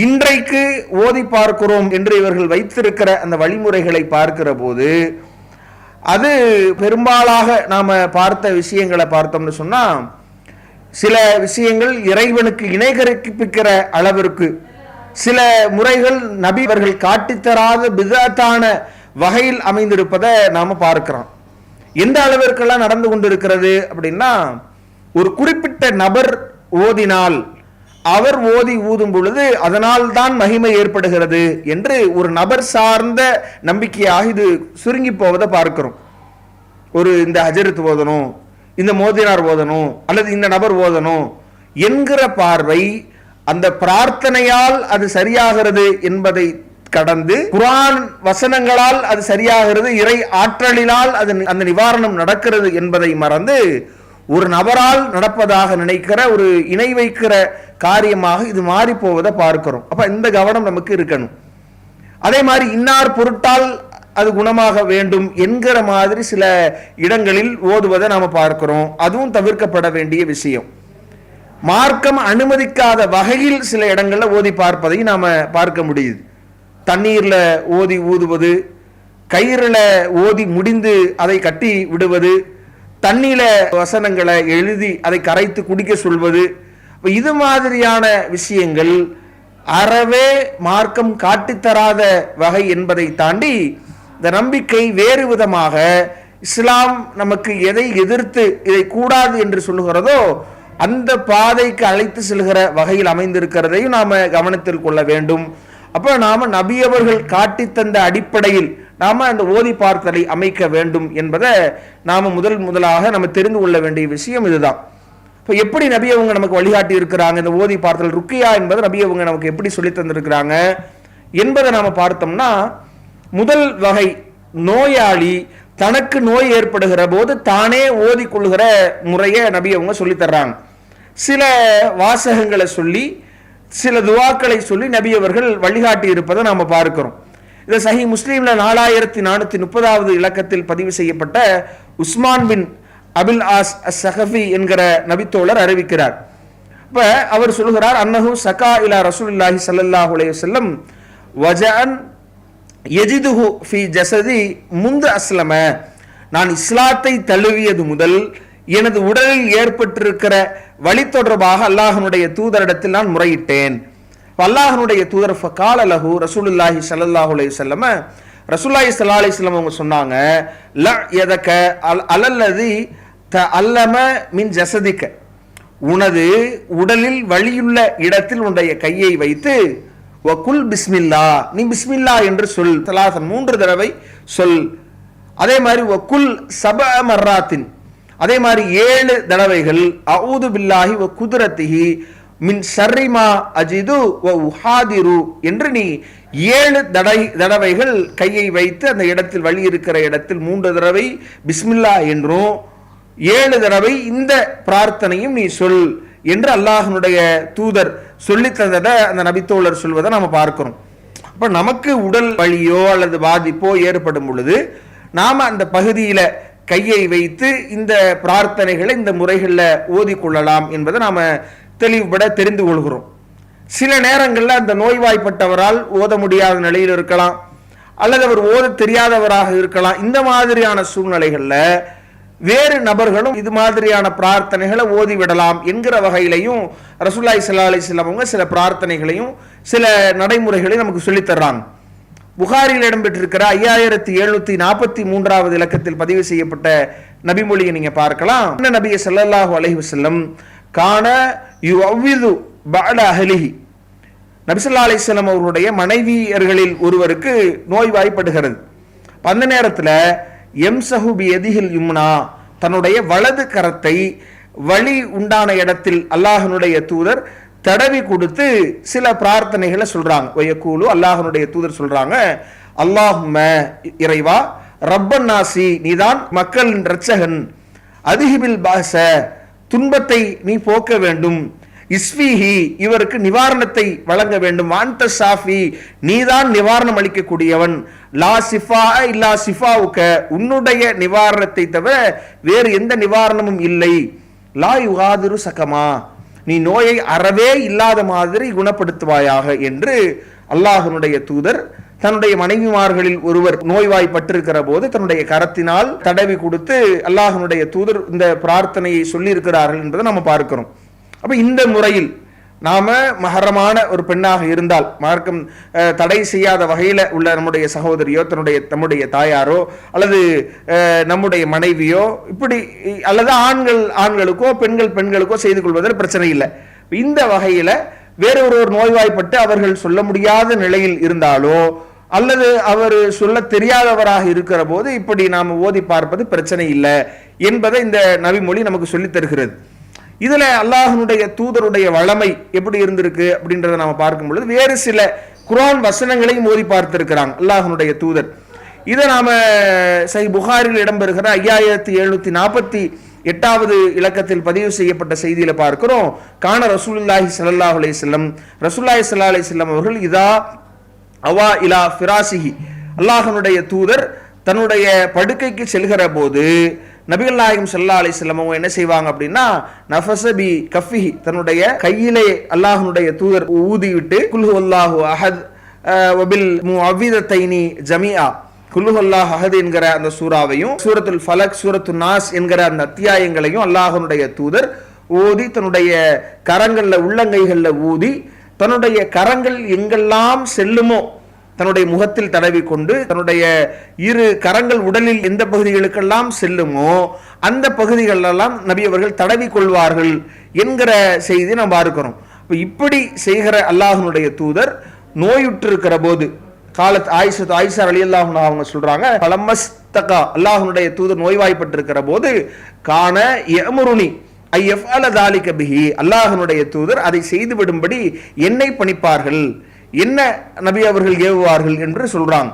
இன்றைக்கு ஓதி பார்க்கிறோம் என்று இவர்கள் வைத்திருக்கிற அந்த வழிமுறைகளை பார்க்கிற போது அது பெரும்பாலாக நாம பார்த்த விஷயங்களை பார்த்தோம்னு சொன்னா, சில விஷயங்கள் இறைவனுக்கு இணை கற்பிக்கிற அளவிற்கு, சில முறைகள் நபி அவர்கள் காட்டித்தராத பிதஅத்தான வகையில் அமைந்திருப்பதை நாம பார்க்கிறோம். எந்த அளவிற்கெல்லாம் நடந்து கொண்டிருக்கிறது அப்படின்னா, ஒரு குறிப்பிட்ட நபர் ஓதினால், அவர் ஓதி ஊதும் பொழுது அதனால் தான் மகிமை ஏற்படுகிறது என்று ஒரு நபர் சார்ந்த நம்பிக்கையாக இது சுருங்கி போவதை பார்க்கிறோம். ஒரு இந்த ஹஜரத் ஓதணும், இந்த மோதினார் ஓதணும், அல்லது இந்த நபர் ஓதணும் என்கிற பார்வை அந்த பிரார்த்தனையால் அது சரியாகிறது என்பதை கடந்து, குர்ஆன் வசனங்களால் அது சரியாகிறது, இறை ஆற்றலினால் அது அந்த நிவாரணம் நடக்கிறது என்பதை மறந்து ஒரு நபரால் நடப்பதாக நினைக்கிற ஒரு இணை வைக்கிற காரியமாக இது மாறி போவதை பார்க்கிறோம். அப்ப இந்த கவனம் நமக்கு இருக்கணும். அதே மாதிரி இன்னார் பொருட்டால் அது குணமாக வேண்டும் என்கிற மாதிரி சில இடங்களில் ஓதுவதை நாம பார்க்கிறோம். அதுவும் தவிர்க்கப்பட வேண்டிய விஷயம். மார்க்கம் அனுமதிக்காத வகையில் சில இடங்கள்ல ஓதி பார்ப்பதை நாம பார்க்க முடியுது. தண்ணீர்ல ஓதி ஊதுவது, கயிறுல ஓதி முடிந்து அதை கட்டி விடுவது, தண்ணீர வசனங்களை எழுதி அதை கரைத்து குடிக்க சொல்வது, இது மாதிரியான விஷயங்கள் அறவே மார்க்கம் காட்டித்தராத வகை என்பதை தாண்டி இந்த நம்பிக்கை வேறு விதமாக இஸ்லாம் நமக்கு எதை எதிர்த்து இதை கூடாது என்று சொல்லுகிறதோ அந்த பாதைக்கு அழைத்து செல்கிற வகையில் அமைந்திருக்கிறதையும் நாம கவனத்தில் கொள்ள வேண்டும். அப்ப நாம நபி அவர்கள் காட்டி தந்த அடிப்படையில் நாம அந்த ஓதி பார்த்தலை அமைக்க வேண்டும் என்பதை நாம முதலாக நம்ம தெரிந்து கொள்ள வேண்டிய விஷயம் இதுதான். இப்போ எப்படி நபி அவங்க நமக்கு வழிகாட்டி இருக்கிறாங்க, இந்த ஓதி பார்த்தல் ருக்கியா என்பதை நபி அவங்க நமக்கு எப்படி சொல்லி தந்திருக்கிறாங்க என்பதை நாம பார்த்தோம்னா, முதல் வகை நோயாளி தனக்கு நோய் ஏற்படுகிற போது தானே ஓதிக்கொள்கிற முறையை நபி அவங்க சொல்லி தர்றாங்க. சில வாசகங்களை சொல்லி, சில துவாக்களை சொல்லி நபி அவர்கள் வழிகாட்டி இருப்பதை நாம பார்க்கிறோம். இது சஹி முஸ்லீம்ல 4430வது இலக்கத்தில் பதிவு செய்யப்பட்ட உஸ்மான் பின் அபில் ஆஸ் அஸ்-ஸகஃபி என்கிற நபித்தோழர் அறிவிக்கிறார். இப்ப அவர் சொல்கிறார், அன்னஹு சகா இலா ரசூலுல்லாஹி ஸல்லல்லாஹு அலைஹி வஸல்லம் வஜஅன் யஜிதுஹு ஃபி ஜஸதி முந்து அஸ்லம. நான் இஸ்லாத்தை தழுவியது முதல் எனது உடலில் ஏற்பட்டிருக்கிற வழி தொடர்பாக அல்லாஹ்வுடைய தூதரிடத்தில் நான் முறையிட்டேன். அல்லாஹ்வுடைய தூதர் ஃபகால லஹு ரசூலுல்லாஹி ஸல்லல்லாஹு அலைஹி வஸல்லம், ரசூலுல்லாஹி ஸல்லல்லாஹு அலைஹி வஸல்லம் அவங்க சொன்னாங்க, ல யதக அலல்லதி தஅல்லம மின் ஜஸதிக, உனது உடலில் வலியுள்ள இடத்தில் உன்னுடைய கையை வைத்து வகுல் பிஸ்மில்லா, நீ பிஸ்மில்லா என்று சொல், தலாசன் 3 தடவை சொல். அதே மாதிரி வகுல் சப மர்ராத்தின், அதே மாதிரி 7 தடவைகள் அஊது பில்லாஹி வ குத்ரத்திஹி மின் ஷர்ரிமா அஜிது வ உஹாதிரு என்று நீ 7 தடவைகள் கையை வைத்து அந்த இடத்தில் வலி இருக்கிற இடத்தில் 3 தடவை பிஸ்மில்லா என்றும் 7 தடவை இந்த பிரார்த்தனையும் நீ சொல் என்று அல்லாஹ்வுடைய தூதர் சொல்லி தந்தத அந்த நபித்தோழர் சொல்வதை நாம பார்க்கிறோம். அப்ப நமக்கு உடல் வலியோ அல்லது பாதிப்போ ஏற்படும் பொழுது நாம அந்த பகுதியில கையை வைத்து இந்த பிரார்த்தனைகளை இந்த முறைகளில் ஓதிக்கொள்ளலாம் என்பதை நாம தெளிவுபட தெரிந்து கொள்கிறோம். சில நேரங்களில் அந்த நோய்வாய்ப்பட்டவரால் ஓத முடியாத நிலையில் இருக்கலாம், அல்லது அவர் ஓத தெரியாதவராக இருக்கலாம். இந்த மாதிரியான சூழ்நிலைகளில் வேறு நபர்களும் இது மாதிரியான பிரார்த்தனைகளை ஓதிவிடலாம் என்கிற வகையிலையும் ரசூலுல்லாஹி ஸல்லல்லாஹு அலைஹி வஸல்லம் அவங்க சில பிரார்த்தனைகளையும் சில நடைமுறைகளையும் நமக்கு சொல்லித் தர்றாங்க. புகாரில் இடம்பெற்றிருக்கிற 5743வது இலக்கத்தில் பதிவு செய்யப்பட்ட நபிமொழியை நீங்க பார்க்கலாம். நபி ஸல்லல்லாஹு அலைஹி வஸல்லம் கான யுஅவ்விது பஅத அஹ்லிஹி, நபி ஸல்லல்லாஹு அலைஹி வஸல்லம் அவர்களுடைய மனைவியர்களில் ஒருவருக்கு நோய்வாய்ப்படுகிறது. அந்த நேரத்தில் எம்சஹு பியதிஹில் யும்னா, தன்னுடைய வலது கரத்தை வலி உண்டான இடத்தில் அல்லாஹ்வுடைய தூதர் தடவி கொடுத்து சில பிரார்த்தனைகளை சொல்றாங்க. வயக்கூலு, அல்லாஹ்வுடைய தூதர் சொல்றாங்க, அல்லாஹும்ம, இறைவா, ரப்பன் நாசி, நீதான் மக்களின் இரட்சகன், அதிஹிபில் பாஸ, துன்பத்தை நீ போக்க வேண்டும், இஸ்விஹி, இவருக்கு நிவாரணத்தை வழங்க வேண்டும், வான்த ஷாஃபி, நீதான் நிவாரணம் அளிக்கக்கூடியவன், லா சிஃபா இல்லா சிஃபாவுக்க, உன்னுடைய நிவாரணத்தை தவிர வேறு எந்த நிவாரணமும் இல்லை, லா யுகாதிரு சகமா, நீ நோயை அறவே இல்லாத மாதிரி குணப்படுத்துவாயாக என்று அல்லாஹ்வுடைய தூதர் தன்னுடைய மனைவிமார்களில் ஒருவர் நோய்வாய்ப்பட்டிருக்கிற போது தன்னுடைய கரத்தினால் தடவி கொடுத்து அல்லாஹ்வுடைய தூதர் இந்த பிரார்த்தனையை சொல்லி இருக்கிறார்கள் என்பதை நம்ம பார்க்கிறோம். அப்ப இந்த முறையில் நாம மஹரமான ஒரு பெண்ணாக இருந்தால், மார்க்கம் தடை செய்யாத வகையில உள்ள நம்முடைய சகோதரியோ, நம்முடைய தாயாரோ, அல்லது நம்முடைய மனைவியோ, இப்படி, அல்லது ஆண்களுக்கோ பெண்களுக்கோ செய்து கொள்வதில் பிரச்சனை இல்லை. இந்த வகையில வேறொருவர் நோய்வாய்ப்பட்டு அவர்கள் சொல்ல முடியாத நிலையில் இருந்தாலோ, அல்லது அவர் சொல்ல தெரியாதவராக இருக்கிற போது இப்படி நாம் ஓதி பார்ப்பது பிரச்சனை இல்லை என்பதை இந்த நபிமொழி நமக்கு சொல்லி தருகிறது. இதுல அல்லாஹ்வுடைய தூதருடைய வளமை எப்படி இருந்திருக்கு அப்படின்றத நாம பார்க்கும் பொழுது வேறு சில குர்ஆன் வசனங்களையும் ஓதி பார்த்திருக்கிறாங்க அல்லாஹ்வுடைய தூதர். இதை நாம சஹீஹ் புகாரில் இடம்பெறுகிற 5748வது இலக்கத்தில் பதிவு செய்யப்பட்ட செய்தியில பார்க்கிறோம். கான ரசூலுல்லாஹி ஸல்லல்லாஹு அலைஹி வஸல்லம், ரசூலுல்லாஹி ஸல்லல்லாஹு அலைஹி வஸல்லம் அவர்கள் இதா அவா இலா ஃபிராசிஹி, அல்லாஹ்வுடைய தூதர் தன்னுடைய படுக்கைக்கு செல்கிற போது நபிகள் நாயகம் ஸல்லல்லாஹு அலைஹி வஸல்லம் அவங்க என்ன செய்வாங்க அப்படின்னா, நஃபஸபி கஃபிஹி, தன்னுடைய கையிலே அல்லாஹ்வுடைய தூதர் ஊதி விட்டு குல் ஹுவல்லாஹு அஹத் வபில் முஅவ்விதத்தைனி ஜமீஆ, குல் ஹுவல்லாஹு அஹத் என்கிற அந்த சூராவையும் சூரத்துல் ஃபலக், சூரத்துன் நாஸ் என்கிற அந்த அத்தியாயங்களையும் அல்லாஹ்வுடைய தூதர் ஓதி தன்னுடைய கரங்கள்ல, உள்ளங்கைகள்ல ஊதி தன்னுடைய கரங்கள் எங்கெல்லாம் செல்லுமோ தன்னுடைய முகத்தில் தடவி கொண்டு தன்னுடைய இரு கரங்கள் உடலில் எந்த பகுதிகளுக்கெல்லாம் செல்லுமோ அந்த பகுதிகளெல்லாம் நபி அவர்கள் தடவி கொள்வார்கள் என்கிற செய்தி நாம் பார்க்கிறோம். இப்படி செய்கிற அல்லாஹ்வுடைய தூதர் நோயுற்றிருக்கிற போது, காலத் ஆயிஷா ரலியல்லாஹு அன்ஹா அவங்க சொல்றாங்க, பலமஸ்தகா, அல்லாஹ்வுடைய தூதர் நோய்வாய்ப்பட்டிருக்கிற போது, கான யமுருனி ஐயஃபஅல தாலிக பிஹி, அல்லாஹ்வுடைய தூதர் அதை செய்து விடும்படி என்னை பணிப்பார்கள், என்ன நபி அவர்கள் ஏவுவார்கள் என்று சொல்றாங்க.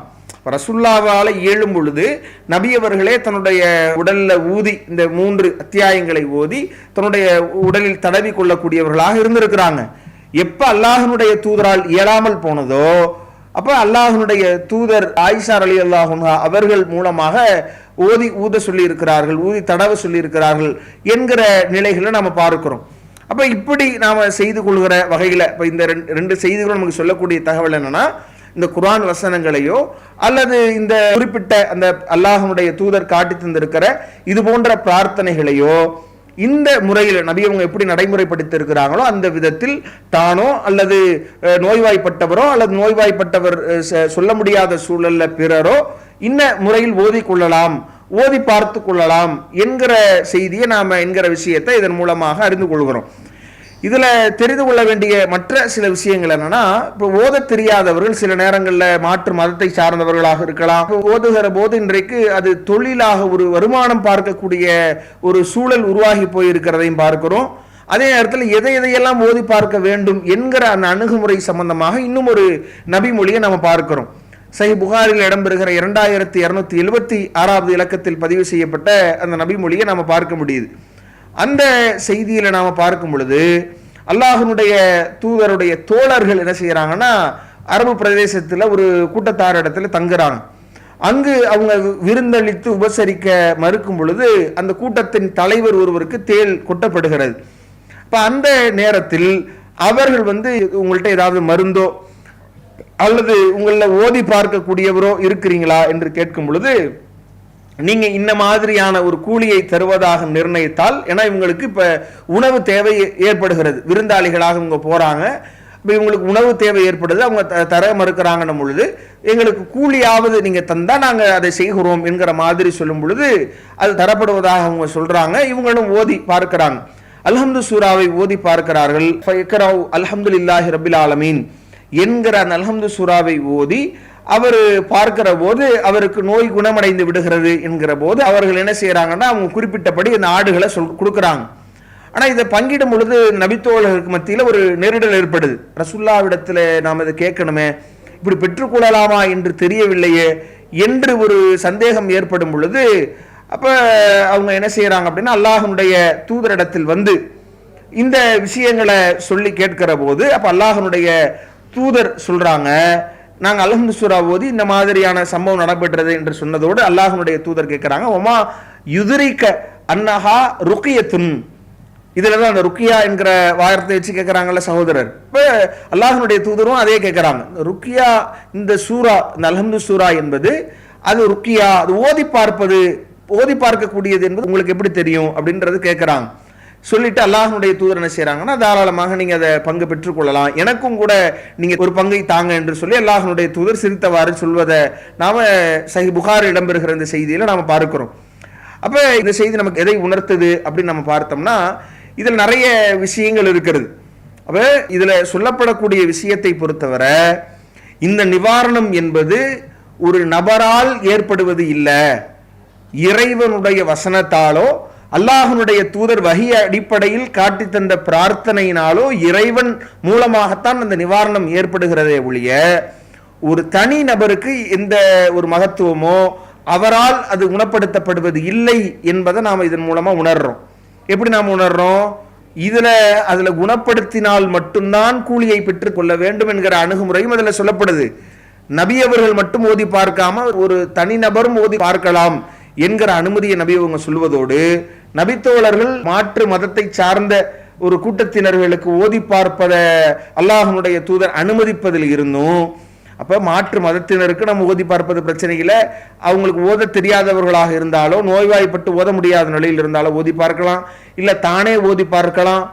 ரசூலுல்லாஹ்வால ஏழும் பொழுது நபி அவர்களே தன்னுடைய உடல்ல ஊதி இந்த 3 அத்தியாயங்களை ஓதி தன்னுடைய உடலில் தடவி கொள்ளக்கூடியவர்களாக இருந்திருக்கிறாங்க. எப்ப அல்லாஹ்வுடைய தூதரால் இயலாமல் போனதோ அப்ப அல்லாஹ்வுடைய தூதர் ஆயிஷா ரலியல்லாஹு அன்ஹா அவர்கள் மூலமாக ஓதி ஊத சொல்லி இருக்கிறார்கள், ஊதி தடவ சொல்லி இருக்கிறார்கள் என்கிற நிலைகளை நாம பார்க்கிறோம். அப்ப இப்படி நாம செய்து கொள்கிற வகையில இப்ப இந்த ரெண்டு செய்திகளும் நமக்கு சொல்லக்கூடிய தகவல் என்னன்னா, இந்த குர்ஆன் வசனங்களையோ அல்லது இந்த குறிப்பிட்ட அந்த அல்லாஹ்வுடைய தூதர் காட்டி தந்திருக்கிற இது போன்ற பிரார்த்தனைகளையோ இந்த முறையில் நபி அவங்க எப்படி நடைமுறைப்படுத்தி இருக்கிறாங்களோ அந்த விதத்தில் தானோ அல்லது நோய்வாய்ப்பட்டவரோ அல்லது நோய்வாய்ப்பட்டவர் சொல்ல முடியாத சூழல்ல பிறரோ இன்ன முறையில் ஓதி கொள்ளலாம், ஓதி பார்த்து கொள்ளலாம் என்கிற செய்தியை நாம என்கிற விஷயத்தை இதன் மூலமாக அறிந்து கொள்கிறோம். இதுல தெரிந்து கொள்ள வேண்டிய மற்ற சில விஷயங்கள் என்னன்னா, இப்போ ஓத தெரியாதவர்கள் சில நேரங்களில் மாற்று மதத்தை சார்ந்தவர்களாக இருக்கலாம். ஓதுகிற போது இன்றைக்கு அது தொழிலாக ஒரு வருமானம் பார்க்கக்கூடிய ஒரு சூழல் உருவாகி போயிருக்கிறதையும் பார்க்கிறோம். அதே நேரத்தில் எதையெல்லாம் ஓதி பார்க்க வேண்டும் என்கிற அந்த அணுகுமுறை சம்பந்தமாக இன்னும் ஒரு நபிமொழியை நம்ம பார்க்கிறோம். சஹீஹ் புகாரில் இடம்பெறுகிற 2276வது இலக்கத்தில் பதிவு செய்யப்பட்ட அந்த நபிமொழியை நாம பார்க்க முடியுது. அந்த செய்தியில நாம பார்க்கும் பொழுது அல்லாஹ்வுடைய தூதருடைய தோழர்கள் என்ன செய்யறாங்கன்னா, அரபு பிரதேசத்துல ஒரு கூட்டத்தார் இடத்துல தங்குறாங்க. அங்கு அவங்க விருந்தளித்து உபசரிக்க மறுக்கும் பொழுது அந்த கூட்டத்தின் தலைவர் ஒருவருக்கு தேள் கொட்டப்படுகிறது. இப்ப அந்த நேரத்தில் அவர்கள் உங்கள்கிட்ட ஏதாவது மருந்தோ அல்லது உங்கள ஓதி பார்க்கக்கூடியவரோ இருக்கிறீங்களா என்று கேட்கும் பொழுது, நீங்க இந்த மாதிரியான ஒரு கூலியை தருவதாக நிர்ணயித்தால், ஏன்னா இவங்களுக்கு இப்ப உணவு தேவை ஏற்படுகிறது, விருந்தாளிகளாக இவங்க போறாங்க, இப்ப இவங்களுக்கு உணவு தேவை ஏற்படுது, அவங்க தர மறுக்கிறாங்கன்னும் பொழுது எங்களுக்கு கூலியாவது நீங்க தந்தா நாங்க அதை செய்கிறோம் என்கிற மாதிரி சொல்லும் பொழுது அது தரப்படுவதாக அவங்க சொல்றாங்க. இவங்களும் ஓதி பார்க்கிறாங்க, அல்ஹம்து சூராவை ஓதி பார்க்கிறார்கள். அல்ஹம்துலில்லாஹி ரப்பில் ஆலமீன் என்கிற அந்த அல்ஹம்து சூராவை ஓதி அவர் பார்க்கிற போது அவருக்கு நோய் குணமடைந்து விடுகிறது என்கிற போது அவர்கள் என்ன செய்யறாங்கன்னா அவங்க குறிப்பிட்டபடி அந்த ஆடுகளை கொடுக்குறாங்க. ஆனா இதை பங்கிடும் பொழுது நபித்தோழர்களுக்கு மத்தியில் ஒரு நெருடல் ஏற்படுது. ரசூலுல்லாஹ்விடத்துல நாம் இதை கேட்கணுமே, இப்படி பெற்றுக்கொள்ளலாமா என்று தெரியவில்லையே என்று ஒரு சந்தேகம் ஏற்படும் பொழுது அப்ப அவங்க என்ன செய்யறாங்க அப்படின்னா அல்லாஹ்வுடைய தூதரிடத்தில் வந்து இந்த விஷயங்களை சொல்லி கேட்கிற போது அப்ப அல்லாஹ்வுடைய தூதர் சொல்றாங்க, நாங்க அல்ஹம்து சூரா ஓதி இந்த மாதிரியான சம்பவம் நடைபெற்றது என்று சொன்னதோடு அல்லாஹ்வுடைய தூதர் கேட்கிறாங்க, ஒமா யுத்ரிக அன்னஹா ருக்கியத்துன். இதுலதான் அந்த ருக்கியா என்கிற வார்த்தை வச்சு கேட்கிறாங்கல்ல சகோதரர். இப்ப அல்லாஹ்வுடைய தூதரும் அதே கேட்கிறாங்க, ருக்கியா இந்த சூரா இந்த அல்ஹம்து சூரா என்பது அது ருக்கியா, அது ஓதி பார்ப்பது, ஓதி பார்க்கக்கூடியது என்பது உங்களுக்கு எப்படி தெரியும் அப்படின்றது கேட்கிறாங்க. சொல்லிட்டு அல்லாஹ்வுடைய தூதர் என்ன செய்யறாங்கன்னா, தாராளமாக நீங்க அதை பங்கு பெற்றுக் கொள்ளலாம், எனக்கும் கூட நீங்க ஒரு பங்கை தாங்க என்று சொல்லி அல்லாஹ்வுடைய தூதர் சிரித்தவாறு சொல்வதை நாம சஹீஹ் புகாரி இடம்பெறுகிற இந்த செய்தியில நாம பார்க்கிறோம். அப்ப இந்த செய்தி நமக்கு எதை உணர்த்துது அப்படின்னு நம்ம பார்த்தோம்னா, இதில் நிறைய விஷயங்கள் இருக்கிறது. அப்ப இதுல சொல்லப்படக்கூடிய விஷயத்தை பொறுத்தவரை இந்த நிவாரணம் என்பது ஒரு நபரால் ஏற்படுவது இல்லை, இறைவனுடைய வசனத்தாலோ அல்லாஹ்வுடைய தூதர் வஹி அடிப்படையில் காட்டி தந்த பிரார்த்தனையினாலோ இறைவன் மூலமாகத்தான் அந்த நிவாரணம் ஏற்படுகிறதே ஒழிய ஒரு தனி நபருக்கு எந்த ஒரு மகத்துவமோ அவரால் அது குணப்படுத்தப்படுவது இல்லை என்பதை நாம் இதன் மூலமா உணர்றோம். எப்படி நாம் உணர்றோம்? அதுல குணப்படுத்தினால் மட்டும்தான் கூலியை பெற்றுக் கொள்ள வேண்டும் என்கிற அணுகுமுறையும் அதுல சொல்லப்படுது. நபி அவர்கள் மட்டும் ஓதி பார்க்காம ஒரு தனிநபரும் ஓதி பார்க்கலாம் என்கிற அனுமதியை நபி அவங்க சொல்வதோடு நபித்தோழர்கள் மாற்று மதத்தை சார்ந்த ஒரு கூட்டத்தினர்களுக்கு ஓதி பார்ப்பதை அல்லாஹ்வுடைய தூதர் அனுமதிப்பதில் இருந்தும், அப்ப மாற்று மதத்தினருக்கு நம்ம ஓதி பார்ப்பது பிரச்சனை இல்லை, அவங்களுக்கு ஓத தெரியாதவர்களாக இருந்தாலோ நோய்வாய்ப்பட்டு ஓத முடியாத நிலையில் இருந்தாலோ ஓதி பார்க்கலாம், இல்ல தானே ஓதி பார்க்கலாம்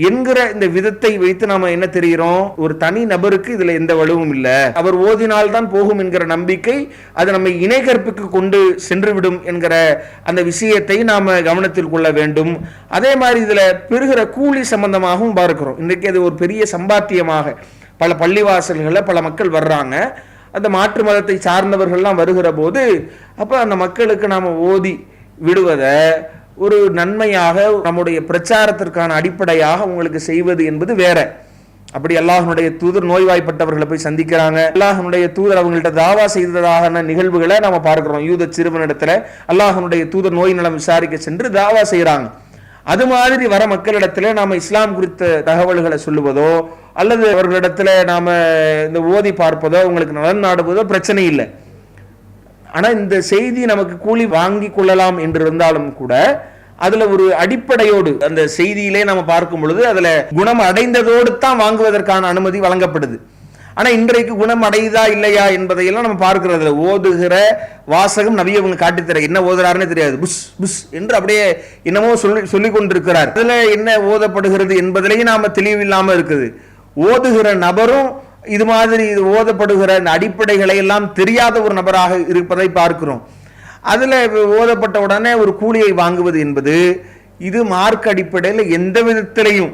என்கிற இந்த விதத்தை வைத்து நாம என்ன தெரிகிறோம்? ஒரு தனி நபருக்கு இதுல எந்த வலுவும் இல்லை, அவர் ஓதினால்தான் போகும் என்கிற நம்பிக்கை அது நம்ம இணை கற்பிற்கு கொண்டு சென்றுவிடும் என்கிற அந்த விஷயத்தை நாம கவனத்தில் கொள்ள வேண்டும். அதே மாதிரி இதுல பெறுகிற கூலி சம்பந்தமாகவும் பார்க்கிறோம். இன்றைக்கு அது ஒரு பெரிய சம்பாத்தியமாக பல பள்ளிவாசல்களில் பல மக்கள் வர்றாங்க. அந்த மாற்று மதத்தை சார்ந்தவர்கள்லாம் வருகிற போது அப்ப அந்த மக்களுக்கு நாம ஓதி விடுவதை ஒரு நன்மையாக நம்முடைய பிரச்சாரத்திற்கான அடிப்படையாக உங்களுக்கு செய்வது என்பது வேற. அப்படி அல்லாஹ்வுடைய தூதர் நோய்வாய்ப்பட்டவர்களை போய் சந்திக்கிறாங்க, அல்லாஹ்வுடைய தூதர் அவங்கள்ட்ட தாவா செய்ததாக நிகழ்வுகளை நாம பார்க்கிறோம். யூத சிறுவனிடத்துல அல்லாஹ்வுடைய தூதர் நோய் நலம் விசாரிக்க சென்று தாவா செய்யறாங்க. அது மாதிரி வர மக்களிடத்துல நாம இஸ்லாம் குறித்த தகவல்களை சொல்லுவதோ அல்லது அவர்களிடத்துல நாம இந்த ஓதி பார்ப்பதோ உங்களுக்கு நலன் நாடுவதோ பிரச்சனை இல்லை. ஆனா இந்த செய்தி நமக்கு கூலி வாங்கி கொள்ளலாம் என்று இருந்தாலும் கூட அதுல ஒரு அடிப்படையோடு அந்த செய்தியிலே நம்ம பார்க்கும் பொழுது அதுல குணம் அடைந்ததோடு தான் வாங்குவதற்கான அனுமதி வழங்கப்படுது. ஆனா இன்றைக்கு குணம் அடையுதா இல்லையா என்பதையெல்லாம் நம்ம பார்க்கிறதுல ஓதுகிற வாசகம் நபி அவங்க காட்டித்தர என்ன ஓதுறாருன்னு தெரியாது, புஷ் புஷ் என்று அப்படியே என்னமோ சொல்லி கொண்டிருக்கிறார். அதுல என்ன ஓதப்படுகிறது என்பதிலேயே நாம தெளிவில்லாம இருக்குது. ஓதுகிற நபரும் இது மாதிரி ஓதப்படுகிற அடிப்படைகளை எல்லாம் தெரியாத ஒரு நபராக இருப்பதை பார்க்கிறோம். அதுல ஓதப்பட்ட உடனே ஒரு கூலியை வாங்குவது என்பது இது மார்க் அடிப்படையில் எந்த விதத்திலையும்